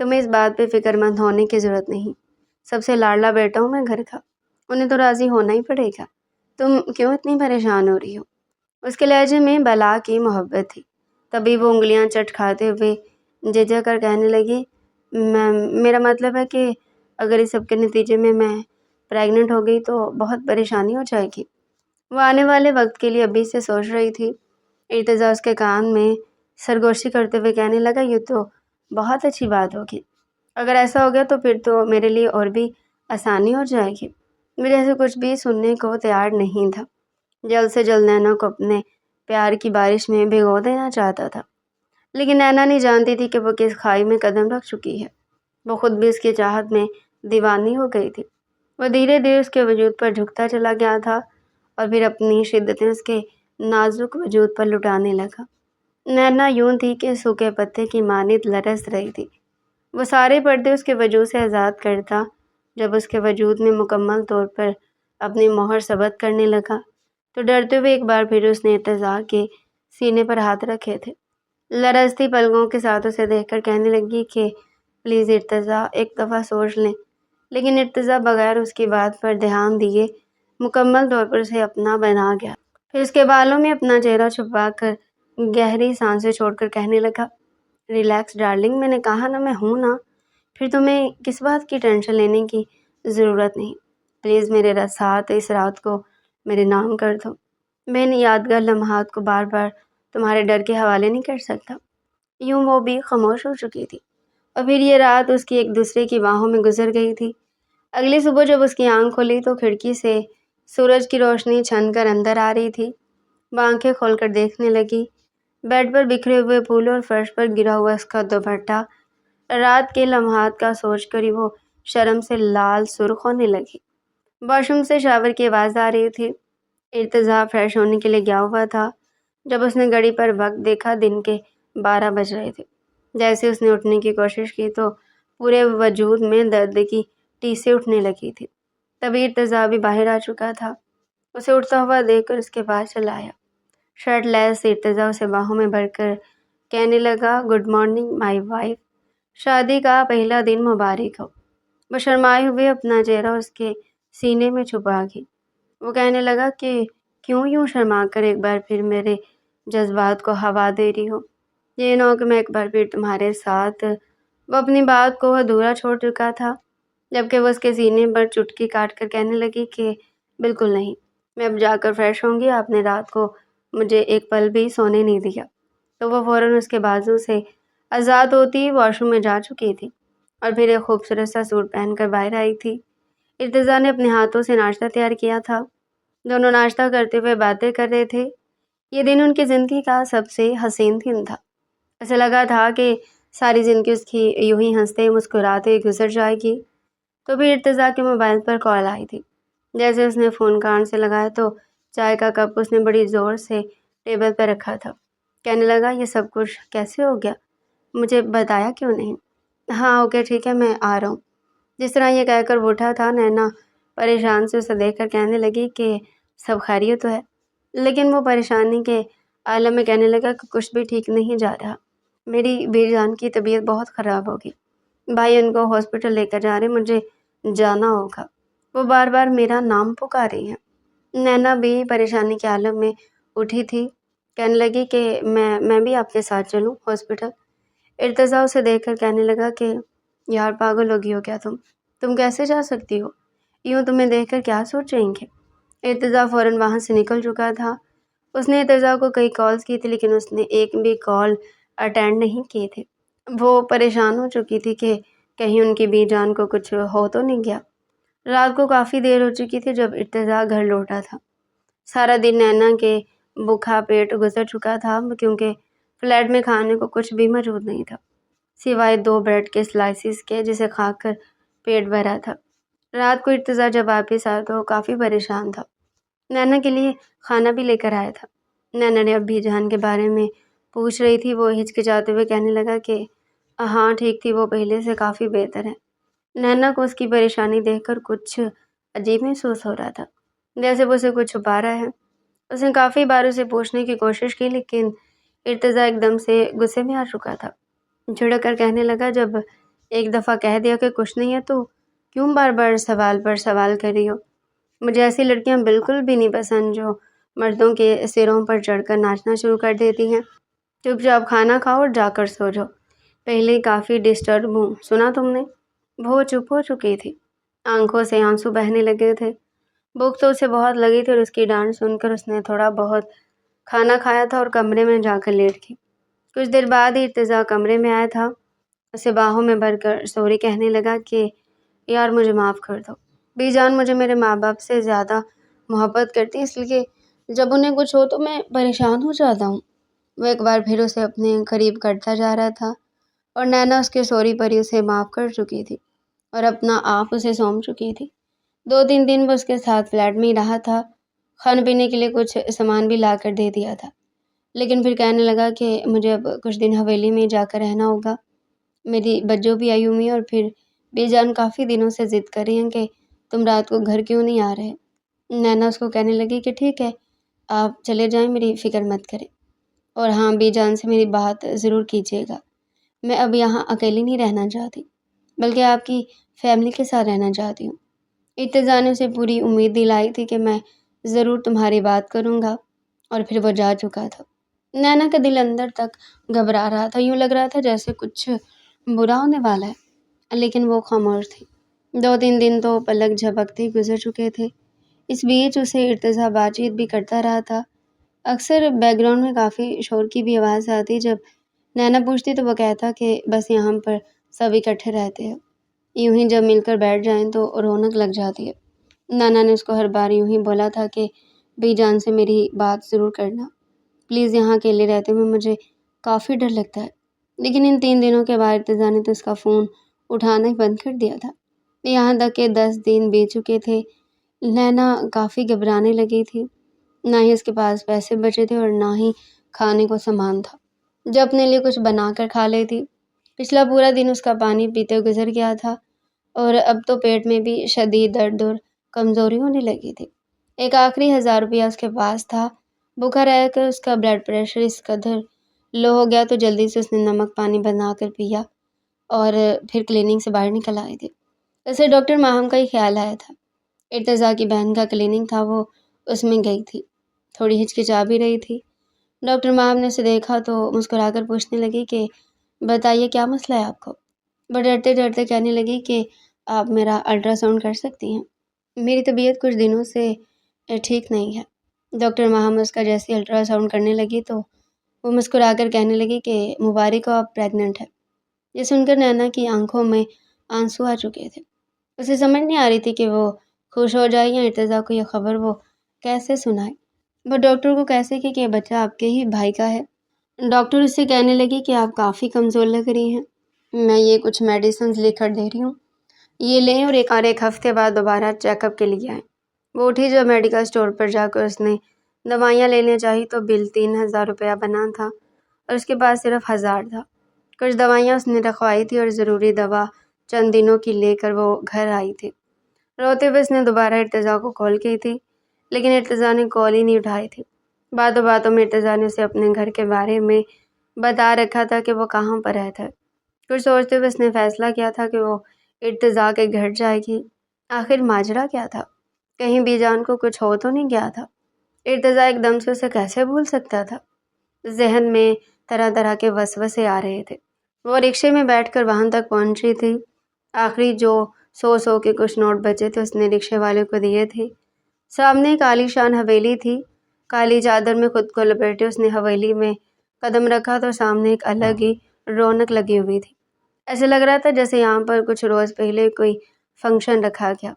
تمہیں اس بات پہ فکر مند ہونے کی ضرورت نہیں، سب سے لاڈلا بیٹا ہوں میں گھر کا، انہیں تو راضی ہونا ہی پڑے گا۔ تم کیوں اتنی پریشان ہو رہی ہو؟ اس کے لہجے میں بلا کی محبت تھی۔ تبھی وہ انگلیاں چٹ کھاتے ہوئے جھجک کر کہنے لگی، میرا مطلب ہے کہ اگر اس سب کے نتیجے میں پریگننٹ ہو گئی تو بہت پریشانی ہو جائے گی۔ وہ آنے والے وقت کے لیے ابھی سے سوچ رہی تھی۔ ارتضیٰ اس کے کان میں سرگوشی کرتے ہوئے کہنے لگا، یہ تو بہت اچھی بات ہوگی، اگر ایسا ہو گیا تو پھر تو میرے لیے اور بھی آسانی ہو جائے گی۔ میرے سے کچھ بھی سننے کو تیار نہیں تھا، جلد سے جلد نینا کو اپنے پیار کی بارش میں بھگو دینا چاہتا تھا، لیکن نینا نہیں جانتی تھی کہ وہ کس کھائی میں قدم رکھ چکی ہے۔ وہ خود بھی اس کی چاہت میں دیوانی ہو گئی تھی۔ وہ دھیرے دھیرے اس کے وجود پر جھکتا چلا گیا تھا اور پھر اپنی شدتیں اس کے نازک وجود پر لٹانے لگا۔ نینا یوں تھی کہ سوکھے پتے کی مانند لرز رہی تھی۔ وہ سارے پردے اس کے وجود سے آزاد کرتا جب اس کے وجود میں مکمل طور پر اپنی مہر ثبت کرنے لگا تو ڈرتے ہوئے ایک بار پھر اس نے ارتضیٰ کے سینے پر ہاتھ رکھے تھے۔ لرزتی پلکوں کے ساتھ اسے دیکھ کر کہنے لگی کہ پلیز ارتضیٰ ایک دفعہ سوچ لیں، لیکن ارتضیٰ بغیر اس کی بات پر دھیان دیے مکمل طور پر اسے اپنا بنا گیا۔ پھر اس کے بالوں میں اپنا چہرہ چھپا کر گہری سانسیں چھوڑ کر کہنے لگا، ریلیکس ڈارلنگ، میں نے کہا نا میں ہوں نا، پھر تمہیں کس بات کی ٹینشن لینے کی ضرورت نہیں۔ پلیز میرے ساتھ اس رات کو میرے نام کر دو۔ میں ان یادگار لمحات کو بار بار تمہارے ڈر کے حوالے نہیں کر سکتا۔ یوں وہ بھی خاموش ہو چکی تھی اور پھر یہ رات اس کی ایک دوسرے کی باہوں میں گزر گئی تھی۔ اگلی صبح جب اس کی آنکھ کھلی تو کھڑکی سے سورج کی روشنی چھن کر اندر آ رہی تھی۔ وہ آنکھیں کھول کر دیکھنے لگی، بیڈ پر بکھرے ہوئے پھول اور فرش پر گرا ہوا اس کا دوپٹہ۔ رات کے لمحات کا سوچ کر وہ شرم سے لال سرخ ہونے لگی۔ واش روم سے شاور کی آواز آ رہی تھی۔ ارتضیٰ فریش ہونے کے لیے گیا ہوا تھا جب اس نے گھڑی پر وقت دیکھا، دن کے 12 بج رہے تھے۔ جیسے اس نے اٹھنے کی کوشش کی تو پورے وجود میں درد کی ٹیسیں اٹھنے لگی تھی۔ تبھی ارتضیٰ بھی باہر آ چکا تھا۔ اسے اٹھتا ہوا دیکھ کر اس کے پاس چلا آیا۔ شرٹ لیس ارتضیٰ اسے باہوں میں بھر کر کہنے لگا، گڈ مارننگ مائی وائف، شادی کا پہلا دن مبارک ہو۔ وہ شرمائے ہوئے اپنا چہرہ اس کے سینے میں چھپا گئی۔ وہ کہنے لگا کہ کیوں یوں شرما کر ایک بار پھر میرے جذبات کو ہوا دے رہی ہو؟ یہ نہ ہو کہ میں ایک بار پھر تمہارے ساتھ۔ وہ اپنی بات کو ادھورا چھوڑ چکا تھا جبکہ وہ اس کے سینے پر چٹکی کاٹ کر کہنے لگی کہ بالکل نہیں، میں اب جا کر فریش ہوں گی، آپ نے رات کو مجھے ایک پل بھی سونے نہیں دیا۔ تو وہ فوراً اس کے بازو سے آزاد ہوتی واش روم میں جا چکی تھی اور پھر ایک خوبصورت سا سوٹ پہن کر باہر آئی تھی۔ ارتضیٰ نے اپنے ہاتھوں سے ناشتہ تیار کیا تھا۔ دونوں ناشتہ کرتے ہوئے باتیں کر رہے تھے۔ یہ دن ان کی زندگی کا سب سے حسین دن تھا۔ اسے لگا تھا کہ ساری زندگی اس کی یوں ہی ہنستے مسکراتے گزر جائے گی۔ تو پھر ارتضیٰ کے موبائل پر کال آئی تھی۔ جیسے اس نے فون کان سے لگایا تو چائے کا کپ اس نے بڑی زور سے ٹیبل پہ رکھا تھا۔ کہنے لگا، یہ سب کچھ کیسے ہو گیا؟ مجھے بتایا کیوں نہیں؟ ہاں اوکے ٹھیک ہے، میں آ رہا ہوں۔ جس طرح یہ کہہ کر وہ اٹھا تھا، نینا پریشان سے اسے دیکھ کر کہنے لگی کہ سب خیریت تو ہے، لیکن وہ پریشانی کے عالم میں کہنے لگا کہ کچھ بھی ٹھیک نہیں جا رہا، میری بی جان کی طبیعت بہت خراب ہوگی، بھائی ان کو ہاسپٹل لے کر جا رہے، مجھے جانا ہوگا، وہ بار بار میرا نام پکار رہی ہیں۔ نینا بھی پریشانی کے عالم میں اٹھی تھی، کہنے لگی کہ میں بھی آپ کے ساتھ چلوں ہاسپٹل۔ ارتضیٰ اسے دیکھ کر کہنے لگا کہ یار پاگل ہوگی ہو کیا تم کیسے جا سکتی ہو؟ یوں تمہیں دیکھ کر کیا سوچ رہیں گے؟ ارتضیٰ فوراً وہاں سے نکل چکا تھا۔ اس نے ارتضیٰ کو کئی کالز کی تھی لیکن اس نے ایک بھی کال اٹینڈ نہیں کیے تھے۔ وہ پریشان ہو چکی تھی کہ کہیں ان کی بی جان کو کچھ ہو تو نہیں گیا۔ رات کو کافی دیر ہو چکی تھی جب ارتضیٰ گھر لوٹا تھا۔ سارا دن نینا کے بھوکا پیٹ گزر چکا تھا کیونکہ فلیٹ میں کھانے کو کچھ بھی موجود نہیں تھا سوائے 2 بریڈ کے سلائسز کے، جسے کھا کر پیٹ بھرا تھا۔ رات کو ارتضیٰ جب واپس آیا تو کافی پریشان تھا۔ نینا کے لیے کھانا بھی لے کر آیا تھا۔ نینا نے ابھی جان کے بارے میں پوچھ رہی تھی، وہ ہچکچاتے ہوئے کہنے لگا کہ ہاں ٹھیک تھی، وہ پہلے سے کافی بہتر ہے۔ نینا کو اس کی پریشانی دیکھ کر کچھ عجیب محسوس ہو رہا تھا، جیسے وہ اسے کچھ چھپا رہا ہے۔ اس نے کافی بار اسے پوچھنے کی کوشش کی لیکن ارتضیٰ ایک دم سے غصے میں آ چکا تھا۔ جھڑک کر کہنے لگا، جب ایک دفعہ کہہ دیا کہ کچھ نہیں ہے تو کیوں بار بار سوال پر سوال کر رہی ہو؟ مجھے ایسی لڑکیاں بالکل بھی نہیں پسند جو مردوں کے سروں پر چڑھ کر ناچنا شروع کر دیتی ہیں۔ چپ چاپ کھانا کھاؤ اور جا کر سو جاؤ۔ پہلے ہی کافی ڈسٹرب ہوں، سنا تم نے؟ وہ چپ ہو چکی تھی، آنکھوں سے آنسو بہنے لگے تھے۔ بھوک تو اسے بہت لگی تھی اور اس کی ڈانٹ سن کر اس نے تھوڑا بہت کھانا کھایا تھا اور کمرے میں جا کر لیٹ گئی۔ کچھ دیر بعد ہی ارتضیٰ کمرے میں آیا تھا، اسے باہوں میں بھر کر سوری کہنے لگا کہ یار مجھے معاف کر دو، بی جان مجھے میرے ماں باپ سے زیادہ محبت کرتی ہیں، اس لیے جب انہیں کچھ ہو تو میں پریشان ہو جاتا ہوں۔ وہ ایک بار پھر اسے اپنے قریب کرتا جا رہا تھا اور نینا اس کے سوری پر ہی اسے معاف کر چکی تھی اور اپنا آپ اسے سونپ چکی تھی۔ 2-3 دن وہ اس کے ساتھ فلیٹ میں ہی رہا تھا، کھانے پینے کے لیے کچھ سامان بھی لا کر دے دیا تھا، لیکن پھر کہنے لگا کہ مجھے اب کچھ دن حویلی میں جا کر رہنا ہوگا، میری بجو بھی آئی ہوئی ہے اور پھر بی جان کافی دنوں سے ضد کر رہی ہیں کہ تم رات کو گھر کیوں نہیں آ رہے۔ نینا اس کو کہنے لگی کہ ٹھیک ہے آپ چلے جائیں، میری فکر مت کریں، اور ہاں بی جان سے میری بات ضرور کیجیے گا، میں اب یہاں اکیلی نہیں رہنا چاہتی بلکہ آپ کی فیملی کے ساتھ رہنا چاہتی ہوں۔ ارتضیٰ نے اسے پوری امید دلائی تھی کہ میں ضرور تمہاری بات کروں گا، اور پھر وہ جا چکا تھا۔ نینا کا دل اندر تک گھبرا رہا تھا، یوں لگ رہا تھا جیسے کچھ برا ہونے والا ہے، لیکن وہ خاموش تھی۔ 2-3 دن تو پلک جھپکتے ہی گزر چکے تھے۔ اس بیچ اسے ارتضیٰ بات چیت بھی کرتا رہا تھا۔ اکثر بیک گراؤنڈ میں کافی شور کی بھی آواز آتی، جب نینا پوچھتی تو وہ کہتا کہ بس یہاں پر سب اکٹھے رہتے ہیں، یوں ہی جب مل کر بیٹھ جائیں تو رونق لگ جاتی ہے۔ نینا نے اس کو ہر بار یوں ہی بولا تھا کہ بی جان سے میری بات ضرور کرنا، پلیز یہاں اکیلے رہتے ہوئے مجھے کافی ڈر لگتا ہے، لیکن ان 3 دنوں کے بعد ارتضیٰ نے تو اس کا فون اٹھانا ہی بند کر دیا تھا۔ یہاں تک کہ 10 دن بیت چکے تھے، نینا کافی گھبرانے لگی تھی، نہ ہی اس کے پاس پیسے بچے تھے اور نہ ہی کھانے کو سامان تھا جو اپنے لیے کچھ بنا کر کھا لیتی۔ پچھلا پورا دن اس کا پانی پیتے گزر گیا تھا اور اب تو پیٹ میں بھی شدید درد اور کمزوری ہونے لگی تھی۔ ایک آخری 1000 روپیہ اس کے پاس تھا، بھوکا رہ کر اس کا بلڈ پریشر اس قدر لو ہو گیا تو جلدی سے اس نے نمک پانی بنا کر پیا اور پھر کلینک سے باہر نکل آئی تھی۔ اسے ڈاکٹر ماہم کا ہی خیال آیا تھا، ارتضیٰ کی بہن کا کلینک تھا، وہ اس میں گئی تھی، تھوڑی ہچکچا بھی رہی تھی۔ ڈاکٹر ماہم نے اسے دیکھا تو مسکرا کر پوچھنے لگی کہ بتائیے کیا مسئلہ ہے آپ کو؟ وہ ڈرتے ڈرتے کہنے لگی کہ آپ میرا الٹرا ساؤنڈ کر سکتی ہیں، میری طبیعت کچھ دنوں سے ٹھیک نہیں ہے۔ ڈاکٹر ماہم اس کا جیسے الٹرا ساؤنڈ کرنے لگی تو وہ مسکرا کر کہنے لگی کہ مبارک ہو، آپ پریگننٹ ہے۔ یہ سن کر نینا کی آنکھوں میں آنسو آ چکے تھے، اسے سمجھ نہیں آ رہی تھی کہ وہ خوش ہو جائے یا ارتضیٰ کو یہ خبر وہ کیسے سنائے۔ وہ ڈاکٹر کو کیسے کہ یہ بچہ آپ کے ہی بھائی کا ہے۔ ڈاکٹر اس سے کہنے لگی کہ آپ کافی کمزور لگ رہی ہیں، میں یہ کچھ میڈیسنز لکھ کر دے رہی ہوں، یہ لیں اور ایک ہفتے بعد دوبارہ چیک اپ کے لیے آئیں۔ وہ اٹھی، جو میڈیکل اسٹور پر جا کر اس نے دوائیاں لینے چاہی تو بل 3000 روپیہ بنا تھا اور اس کے پاس صرف 1000 تھا۔ کچھ دوائیاں اس نے رکھوائی تھی اور ضروری دوا چند دنوں کی لے کر وہ گھر آئی تھی۔ روتے ہوئے اس نے دوبارہ ارتضیٰ کو کال کی تھی، لیکن ارتضیٰ نے کال ہی نہیں اٹھائی تھی۔ باتوں باتوں میں ارتضیٰ نے اسے اپنے گھر کے بارے میں بتا رکھا تھا کہ وہ کہاں پر رہتا ہے۔ کچھ سوچتے ہوئے اس نے فیصلہ کیا تھا کہ وہ ارتضیٰ کے گھر جائے گی۔ آخر ماجرا کیا تھا؟ کہیں بی جان کو کچھ ہو تو نہیں گیا تھا؟ ارتضیٰ ایک دم سے اسے کیسے بھول سکتا تھا؟ ذہن میں طرح طرح کے وسوسے آ رہے تھے۔ وہ رکشے میں بیٹھ کر وہاں تک پہنچی تھی، آخری جو 100 کے کچھ نوٹ بچے تھے اس نے رکشے والے کو دیے تھے۔ سامنے ایک عالی شان حویلی تھی، کالی چادر میں خود کو لپیٹے اس نے حویلی میں قدم رکھا تو سامنے ایک الگ ہی رونق لگی ہوئی تھی۔ ایسے لگ رہا تھا جیسے یہاں پر کچھ روز پہلے کوئی فنکشن رکھا گیا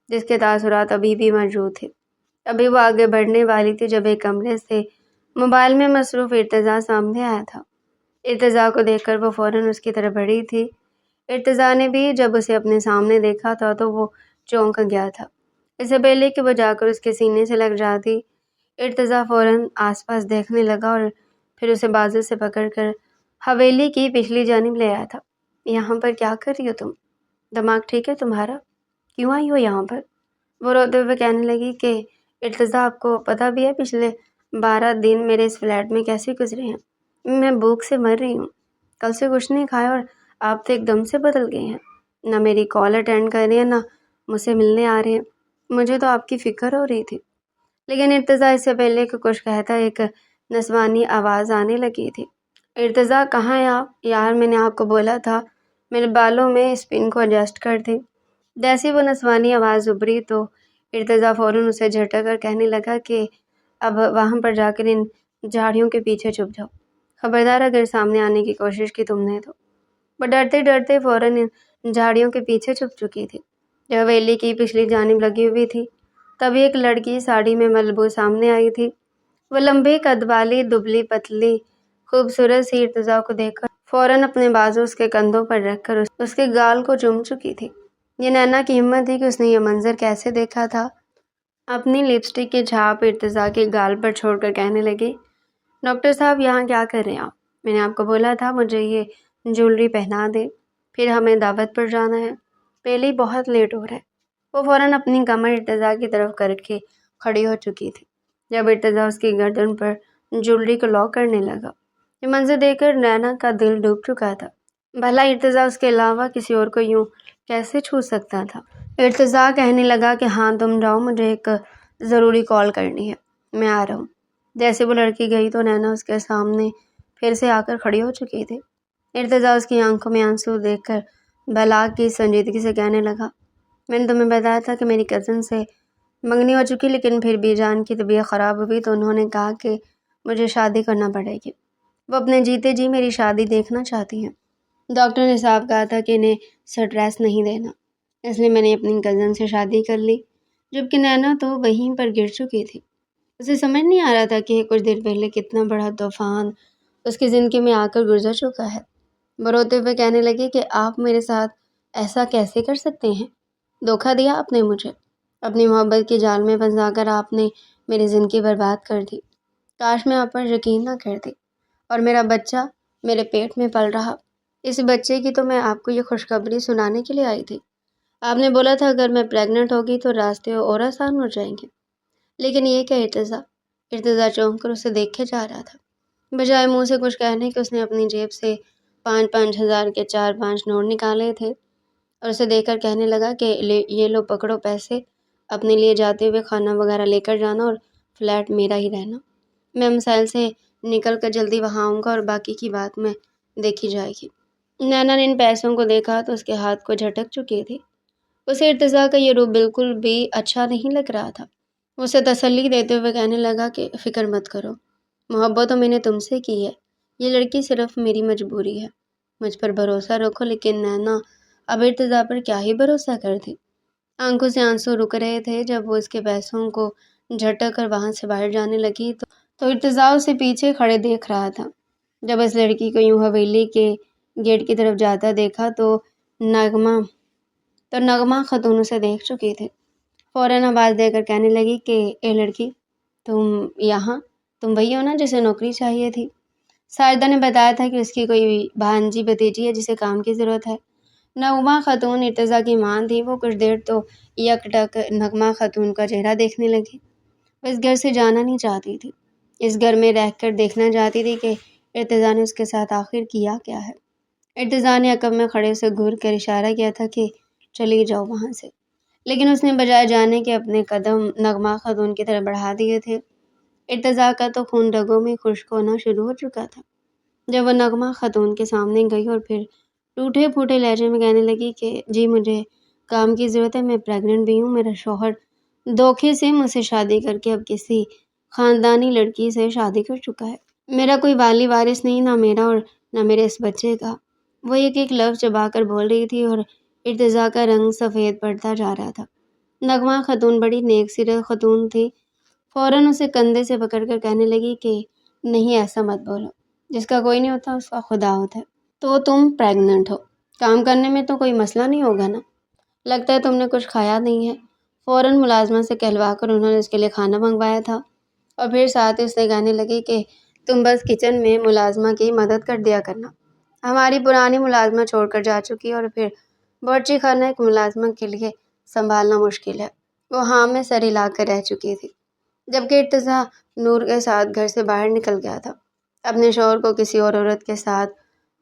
جس کے تاثرات ابھی بھی موجود تھے۔ ابھی وہ آگے بڑھنے والی تھی جب ایک کمرے سے موبائل میں مصروف ارتضیٰ سامنے آیا تھا۔ ارتضیٰ کو دیکھ کر وہ فوراً اس کی طرف بڑھی تھی۔ ارتضیٰ نے بھی جب اسے اپنے سامنے دیکھا تھا تو وہ چونک گیا تھا، اس سے پہلے کہ وہ جا کر اس کے سینے سے لگ جاتی۔ ارتضیٰ فوراً آس پاس دیکھنے لگا اور پھر اسے بازو سے پکڑ کر حویلی کی پچھلی جانب لے آیا تھا۔ یہاں پر کیا کر رہی ہو تم؟ دماغ ٹھیک ہے تمہارا؟ کیوں آئی ہو یہاں پر؟ وہ روتے ہوئے کہنے لگی کہ ارتضیٰ آپ کو پتہ بھی ہے پچھلے 12 دن میرے اس فلیٹ میں کیسے گزرے ہیں؟ میں بھوک سے مر رہی ہوں، کل سے کچھ نہیں کھایا اور آپ تو ایک دم سے بدل گئے ہیں، نہ میری کال اٹینڈ کر رہے ہیں، نہ مجھ سے ملنے آ رہے ہیں۔ مجھے تو آپ کی فکر ہو رہی تھی۔ لیکن ارتضیٰ اس سے پہلے کہ کچھ کہتا ایک نسوانی آواز آنے لگی تھی۔ ارتضیٰ کہاں ہیں آپ؟ یار میں نے آپ کو بولا تھا میرے بالوں میں اس پن کو ایڈجسٹ کر دیں۔ جیسے وہ نسوانی آواز ابھری تو ارتضیٰ فوراً اسے جھٹک کر کہنے لگا کہ اب وہاں پر جا کر ان جھاڑیوں کے پیچھے چھپ جاؤ، خبردار اگر سامنے آنے کی کوشش کی تم نے تو۔ وہ ڈرتے ڈرتے فوراً ان جھاڑیوں کے پیچھے چھپ چکی تھی جو حویلی کی پچھلی جانب لگی ہوئی تھی۔ تبھی ایک لڑکی ساڑی میں ملبوس سامنے آئی تھی۔ وہ لمبے قد والی، دبلی پتلی، خوبصورت سی ارتضیٰ کو دیکھ کر فوراً اپنے بازو اس کے کندھوں پر رکھ کر اس کے گال کو چوم چکی تھی۔ یہ نینا کی ہمت تھی کہ اس نے یہ منظر کیسے دیکھا تھا۔ اپنی لپسٹک کی چھاپ ارتضیٰ کے گال پر چھوڑ کر کہنے لگی، ڈاکٹر صاحب یہاں کیا کر رہے ہیں آپ؟ میں نے آپ کو بولا تھا مجھے یہ جولری پہنا دے، پھر ہمیں دعوت پر جانا ہے، پہلے ہی بہت لیٹ ہو رہا ہے۔ وہ فوراً اپنی کمر ارتضیٰ کی طرف کر کے کھڑی ہو چکی تھی جب ارتضیٰ اس کی گردن پر جولری کو لاک کرنے لگا۔ یہ منظر دیکھ کر نینا کا دل ڈوب چکا تھا۔ بھلا ارتضیٰ اس کے علاوہ کسی اور کو یوں کیسے چھو سکتا تھا؟ ارتضیٰ کہنے لگا کہ ہاں تم جاؤ، مجھے ایک ضروری کال کرنی ہے، میں آ رہا ہوں۔ جیسے وہ لڑکی گئی تو نینا اس کے سامنے پھر سے آ کر کھڑی ہو چکی تھی۔ ارتضیٰ اس کی آنکھوں میں آنسو دیکھ کر بلاغ کی سنجیدگی سے کہنے لگا، میں نے تمہیں بتایا تھا کہ میری کزن سے منگنی ہو چکی، لیکن پھر بھی جان کی طبیعت خراب ہوئی تو انہوں نے کہا کہ مجھے شادی کرنا پڑے گی۔ وہ اپنے جیتے جی میری شادی دیکھنا چاہتی ہیں۔ ڈاکٹر نے صاحب کہا تھا کہ انہیں سٹریس نہیں دینا، اس لیے میں نے اپنی کزن سے شادی کر لی، جبکہ نینا تو وہیں پر گر چکی تھی۔ اسے سمجھ نہیں آ رہا تھا کہ کچھ دیر پہلے کتنا بڑا طوفان اس کی زندگی میں آ کر گزر چکا ہے۔ وہ روتے ہوئے کہنے لگی کہ آپ میرے ساتھ ایسا کیسے کر سکتے ہیں؟ دھوکہ دیا آپ نے مجھے، اپنی محبت کے جال میں پھنسا کر آپ نے میری زندگی برباد کر دی۔ کاش میں آپ پر یقین نہ کرتی اور میرا بچہ میرے پیٹ میں پل رہا۔ اس بچے کی تو میں آپ کو یہ خوشخبری سنانے کے لیے آئی تھی۔ آپ نے بولا تھا اگر میں پریگننٹ ہوگی تو راستے اور آسان ہو جائیں گے، لیکن یہ کیا ارتضیٰ چونک کر اسے دیکھے جا رہا تھا۔ بجائے منہ سے کچھ کہنے کہ اس نے اپنی جیب سے 5,000 ہزار کے 4-5 نوٹ نکالے تھے اور اسے دیکھ کر کہنے لگا کہ یہ لو پکڑو پیسے، اپنے لیے جاتے ہوئے کھانا وغیرہ لے کر جانا اور فلیٹ میرا ہی رہنا۔ میں مسائل سے نکل کر جلدی وہاں آؤں گا اور باقی کی بات میں دیکھی جائے گی۔ نینا نے ان پیسوں کو دیکھا تو اس کے ہاتھ کو جھٹک چکی تھی۔ اسے ارتضیٰ کا یہ روپ بالکل بھی اچھا نہیں لگ رہا تھا۔ اسے تسلی دیتے ہوئے کہنے لگا کہ فکر مت کرو، محبت تو میں نے تم سے کی ہے، یہ لڑکی صرف میری مجبوری ہے، مجھ پر بھروسہ رکھو۔ لیکن نینا اب ارتضیٰ پر کیا ہی بھروسہ کرتی؟ آنکھوں سے آنسو رک رہے تھے جب وہ اس کے پیسوں کو جھٹک کر وہاں سے باہر جانے لگی تو ارتضیٰ اسے پیچھے کھڑے دیکھ رہا تھا۔ جب اس لڑکی کو یوں حویلی کے گیٹ کی طرف جاتا دیکھا تو نغمہ خاتون اسے دیکھ چکی تھی۔ فوراً آواز دے کر کہنے لگی کہ اے لڑکی، تم وہی ہو نا جسے نوکری چاہیے تھی؟ ساجدہ نے بتایا تھا کہ اس کی کوئی بھانجی بھتیجی ہے جسے کام کی ضرورت ہے۔ نغمہ خاتون ارتضیٰ کی ماں تھی۔ وہ کچھ دیر تو یک ٹک نغمہ خاتون کا چہرہ دیکھنے لگی۔ وہ اس گھر سے جانا نہیں چاہتی تھی، اس گھر میں رہ کر دیکھنا چاہتی تھی کہ ارتضیٰ نے اس کے ساتھ آخر کیا کیا ہے۔ ارتضیٰ نے عقب میں کھڑے سے گھور کر اشارہ کیا تھا کہ چلی جاؤ وہاں سے، لیکن اس نے بجائے جانے کے اپنے قدم نغمہ خاتون کی طرف بڑھا دیے تھے۔ ارتضیٰ کا تو خون رگوں میں خشک ہونا شروع ہو چکا تھا جب وہ نغمہ خاتون کے سامنے گئی اور پھر ٹوٹے پھوٹے لہجے میں کہنے لگی کہ جی مجھے کام کی ضرورت ہے، میں پریگننٹ بھی ہوں، میرا شوہر دھوکے سے مجھ سے شادی کر کے اب کسی خاندانی لڑکی سے شادی کر چکا ہے۔ میرا کوئی والی وارث نہیں، نہ میرا اور نہ میرے اس بچے کا۔ وہ ایک لفظ چبا کر بول رہی تھی اور ارتضیٰ کا رنگ سفید پڑتا جا رہا تھا۔ نغمہ خاتون بڑی نیک سیرت خاتون تھی، فوراً اسے کندھے سے پکڑ کر کہنے لگی کہ نہیں ایسا مت بولو، جس کا کوئی نہیں ہوتا اس کا خدا ہوتا ہے۔ تو تم پریگننٹ ہو، کام کرنے میں تو کوئی مسئلہ نہیں ہوگا نا؟ لگتا ہے تم نے کچھ کھایا نہیں ہے۔ فوراً ملازمہ سے کہلوا کر انہوں نے اس کے لیے کھانا منگوایا تھا اور پھر ساتھ ہی اس سے کہنے لگی کہ تم بس کچن میں ملازمہ کی مدد کر دیا کرنا، ہماری پرانی ملازمہ چھوڑ کر جا چکی اور پھر باورچی خانہ ایک ملازمہ کے لیے سنبھالنا مشکل ہے، وہ ہاں میں سر ہلا کر رہ چکی تھی۔ جبکہ ارتضیٰ نور کے ساتھ گھر سے باہر نکل گیا تھا، اپنے شوہر کو کسی اور عورت کے ساتھ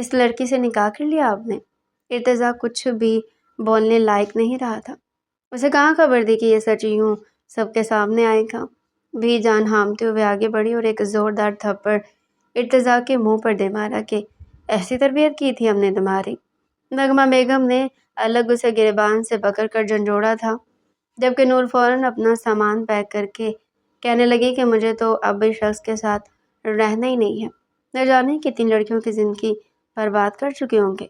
اس لڑکی سے نکاح کر لیا آپ نے؟ ارتضیٰ کچھ بھی بولنے لائق نہیں رہا تھا۔ اسے کہاں خبر تھی کہ یہ سچ یوں سب کے سامنے آئے گا۔ بھی جان ہامتے ہوئے آگے بڑھی اور ایک زوردار تھپڑ ارتضیٰ کے منہ پر دے مارا کہ ایسی تربیت کی تھی ہم نے تمہاری۔ نغمہ بیگم نے الگ اسے گریبان سے پکڑ کر جھنجھوڑا تھا، جبکہ نور فوراً اپنا سامان پیک کر کے کہنے لگی کہ مجھے تو اب اس شخص کے ساتھ رہنا ہی نہیں ہے۔ نہ جانے کتنی لڑکیوں کی زندگی برباد کر چکے ہوں گے،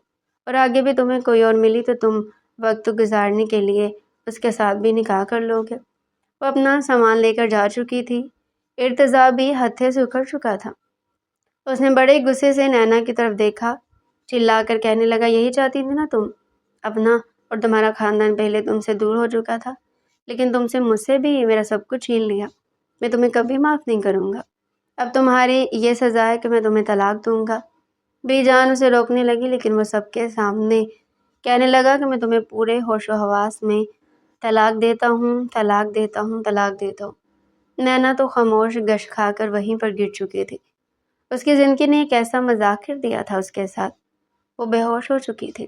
اور آگے بھی تمہیں کوئی اور ملی تو تم وقت گزارنے کے لیے اس کے ساتھ بھی نکاح کر لو گے۔ وہ اپنا سامان لے کر جا چکی تھی۔ ارتضیٰ بھی ہتھے سے اکھڑ چکا تھا۔ اس نے بڑے غصے سے نینا کی طرف دیکھا، چلا کر کہنے لگا یہی چاہتی تھی نا تم؟ اپنا اور تمہارا خاندان پہلے تم سے دور ہو چکا تھا، لیکن تم سے مجھ سے بھی میرا سب کچھ چھین لیا۔ میں تمہیں کبھی معاف نہیں کروں گا۔ اب تمہاری یہ سزا ہے کہ میں تمہیں طلاق دوں گا۔ بی جان اسے روکنے لگی، لیکن وہ سب کے سامنے کہنے لگا کہ میں تمہیں پورے ہوش و حواس میں طلاق دیتا ہوں، طلاق دیتا ہوں، طلاق دیتا ہوں۔ نینا تو خاموش گش کھا کر وہیں پر گر چکی تھی۔ اس کی زندگی نے ایک ایسا مذاق کر دیا تھا اس کے ساتھ، وہ بے ہوش ہو چکی تھی۔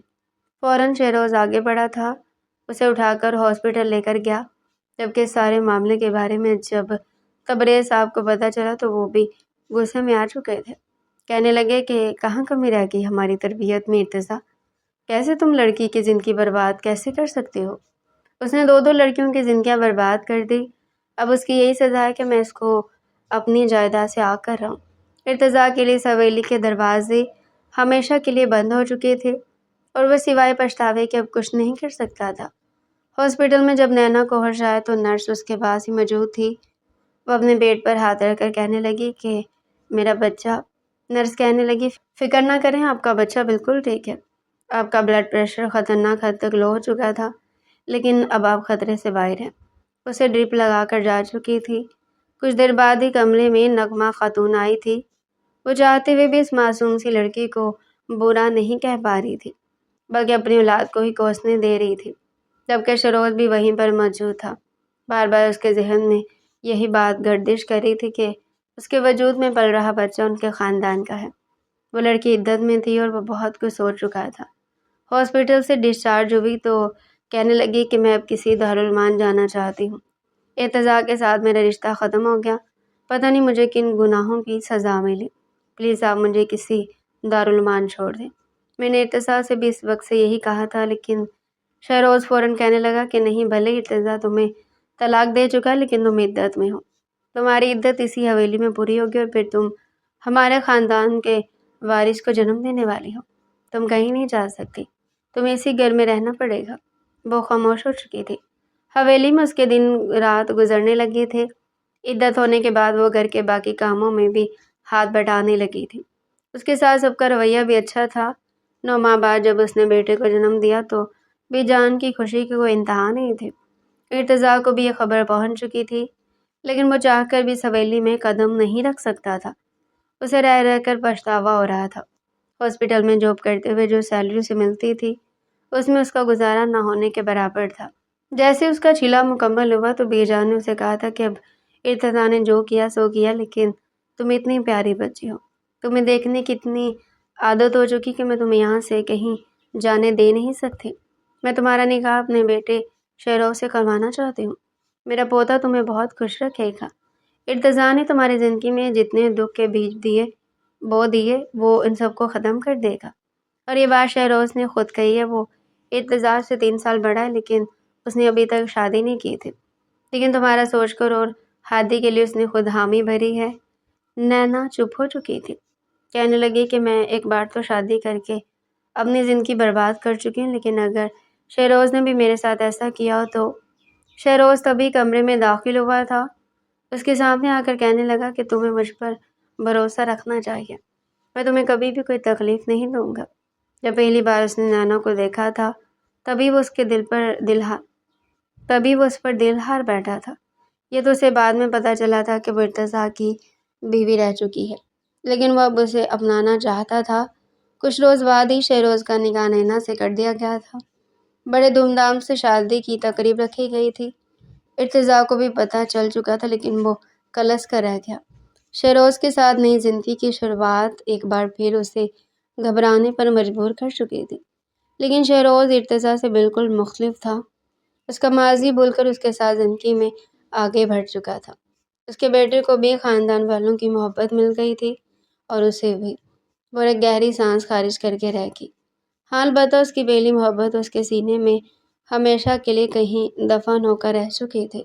فوراً شہروز آگے بڑھا تھا، اسے اٹھا کر ہاسپٹل لے کر گیا، جبکہ سارے معاملے کے بارے میں جب تبریز صاحب کو پتہ چلا تو وہ بھی غصے میں آ چکے تھے۔ کہنے لگے کہ کہاں کمی رہ گئی ہماری تربیت میں ارتضیٰ؟ کیسے تم لڑکی کی زندگی برباد کیسے کر سکتے ہو؟ اس نے دو لڑکیوں کی زندگیاں برباد کر دی، اب اس کی یہی سزا ہے کہ میں اس کو اپنی جائیداد سے آگ کر رہا ہوں۔ ارتضیٰ کے لیے اس حویلی کے دروازے ہمیشہ کے لیے بند ہو چکے تھے، اور وہ سوائے پچھتاوے کے اب کچھ نہیں کر سکتا تھا۔ ہاسپٹل میں جب نینا کو ہوش آیا تو نرس اس کے پاس ہی موجود تھی۔ وہ اپنے پیٹ پر ہاتھ رکھ کر کہنے لگی کہ میرا بچہ۔ نرس کہنے لگی فکر نہ کریں، آپ کا بچہ بالکل ٹھیک ہے۔ آپ کا بلڈ پریشر خطرناک حد تک لو ہو چکا تھا، لیکن اب آپ خطرے سے باہر ہیں۔ اسے ڈرپ لگا کر جا چکی تھی۔ کچھ دیر بعد ہی کمرے میں نغمہ خاتون آئی تھی۔ وہ چاہتے ہوئے بھی اس معصوم سی لڑکی کو برا نہیں کہہ پا رہی تھی، بلکہ اپنی اولاد کو ہی کوسنے دے رہی تھی، جبکہ شروز بھی وہیں پر موجود تھا۔ بار بار اس کے ذہن میں یہی بات گردش کر رہی تھی کہ اس کے وجود میں پل رہا بچہ ان کے خاندان کا ہے۔ وہ لڑکی عدت میں تھی اور وہ بہت کچھ سوچ چکا تھا۔ ہاسپٹل سے ڈسچارج ہوئی تو کہنے لگی کہ میں اب کسی دارالعلوم جانا چاہتی ہوں۔ ارتضیٰ کے ساتھ میرا رشتہ ختم ہو گیا، پتہ نہیں مجھے کن گناہوں کی سزا ملی۔ پلیز آپ مجھے کسی دارالعلوم چھوڑ دیں۔ میں نے ارتضیٰ سے بھی اس وقت سے یہی کہا تھا، لیکن شہروز فوراً کہنے لگا کہ نہیں، بھلے ارتضیٰ تمہیں طلاق دے چکا لیکن تم عدت میں ہو۔ تمہاری عدت اسی حویلی میں پوری ہوگی اور پھر تم ہمارے خاندان کے وارث کو جنم دینے والی ہو۔ تم کہیں نہیں جا سکتی، تمہیں اسی گھر میں رہنا پڑے گا۔ وہ خاموش ہو چکی تھی۔ حویلی میں اس کے دن رات گزرنے لگے تھے۔ عدت ہونے کے بعد وہ گھر کے باقی کاموں میں بھی ہاتھ بٹانے لگی تھی۔ اس کے ساتھ سب کا رویہ بھی اچھا تھا۔ 9 ماہ بعد جب اس نے بیٹے کو جنم دیا تو بی جان کی خوشی کے کوئی انتہا نہیں تھے۔ ارتضیٰ کو بھی یہ خبر پہنچ چکی تھی، لیکن وہ چاہ کر بھی اس حویلی میں قدم نہیں رکھ سکتا تھا۔ اسے رہ رہ کر پچھتاوا ہو رہا تھا۔ ہاسپٹل میں جاب کرتے ہوئے جو سیلری اسے ملتی تھی اس میں اس کا گزارا نہ ہونے کے برابر تھا۔ جیسے اس کا چلا مکمل ہوا تو بی جان نے اسے کہا تھا کہ اب ارتضیٰ نے جو کیا سو کیا، لیکن تم اتنی پیاری بچی ہو، تمہیں دیکھنے کی اتنی عادت ہو چکی کہ میں تمہیں یہاں سے کہیں جانے دے نہیں سکتی۔ میں تمہارا نکاح اپنے بیٹے شہروز سے کروانا چاہتی ہوں۔ میرا پوتا تمہیں بہت خوش رکھے گا۔ ارتضیٰ نے تمہاری زندگی میں جتنے دکھ کے بیج دیے وہ ان سب کو ختم کر دے گا۔ اور یہ بات شہروز نے خود کہی ہے۔ وہ ارتضیٰ سے 3 سال بڑا ہے، لیکن اس نے ابھی تک شادی نہیں کی تھی، لیکن تمہارا سوچ کر اور ہادی کے لیے اس نے خود حامی بھری ہے۔ نینا چپ ہو چکی تھی، کہنے لگی کہ میں ایک بار تو شادی کر کے اپنی زندگی برباد کر چکی ہوں، لیکن اگر شہروز نے بھی میرے ساتھ ایسا کیا ہو تو… شہروز تبھی کمرے میں داخل ہوا تھا۔ اس کے سامنے آ کر کہنے لگا کہ تمہیں مجھ پر بھروسہ رکھنا چاہیے، میں تمہیں کبھی بھی کوئی تکلیف نہیں دوں گا۔ جب پہلی بار اس نے نینا کو دیکھا تھا تبھی وہ اس پر دل ہار بیٹھا تھا۔ یہ تو اسے بعد میں پتہ چلا تھا کہ وہ ارتضیٰ کی بیوی رہ چکی ہے، لیکن وہ اب اسے اپنانا چاہتا تھا۔ کچھ روز بعد ہی شہروز کا نکاح نینا سے کر دیا گیا تھا۔ بڑے دھوم دھام سے شادی کی تقریب رکھی گئی تھی۔ ارتضیٰ کو بھی پتہ چل چکا تھا، لیکن وہ کلس کر رہ گیا۔ شہروز کے ساتھ نئی زندگی کی شروعات ایک بار پھر اسے گھبرانے پر مجبور کر چکی تھی، لیکن شہروز ارتضیٰ سے بالکل مختلف تھا۔ اس کا ماضی بھول کر اس کے ساتھ زندگی میں آگے بڑھ چکا تھا۔ اس کے بیٹے کو بھی خاندان والوں کی محبت مل گئی تھی اور اسے بھی۔ وہ ایک گہری سانس خارج کر کے رہ گئی۔ حال بتا اس کی پہلی محبت اس کے سینے میں ہمیشہ کے لیے کہیں دفن ہو کر رہ چکی تھی۔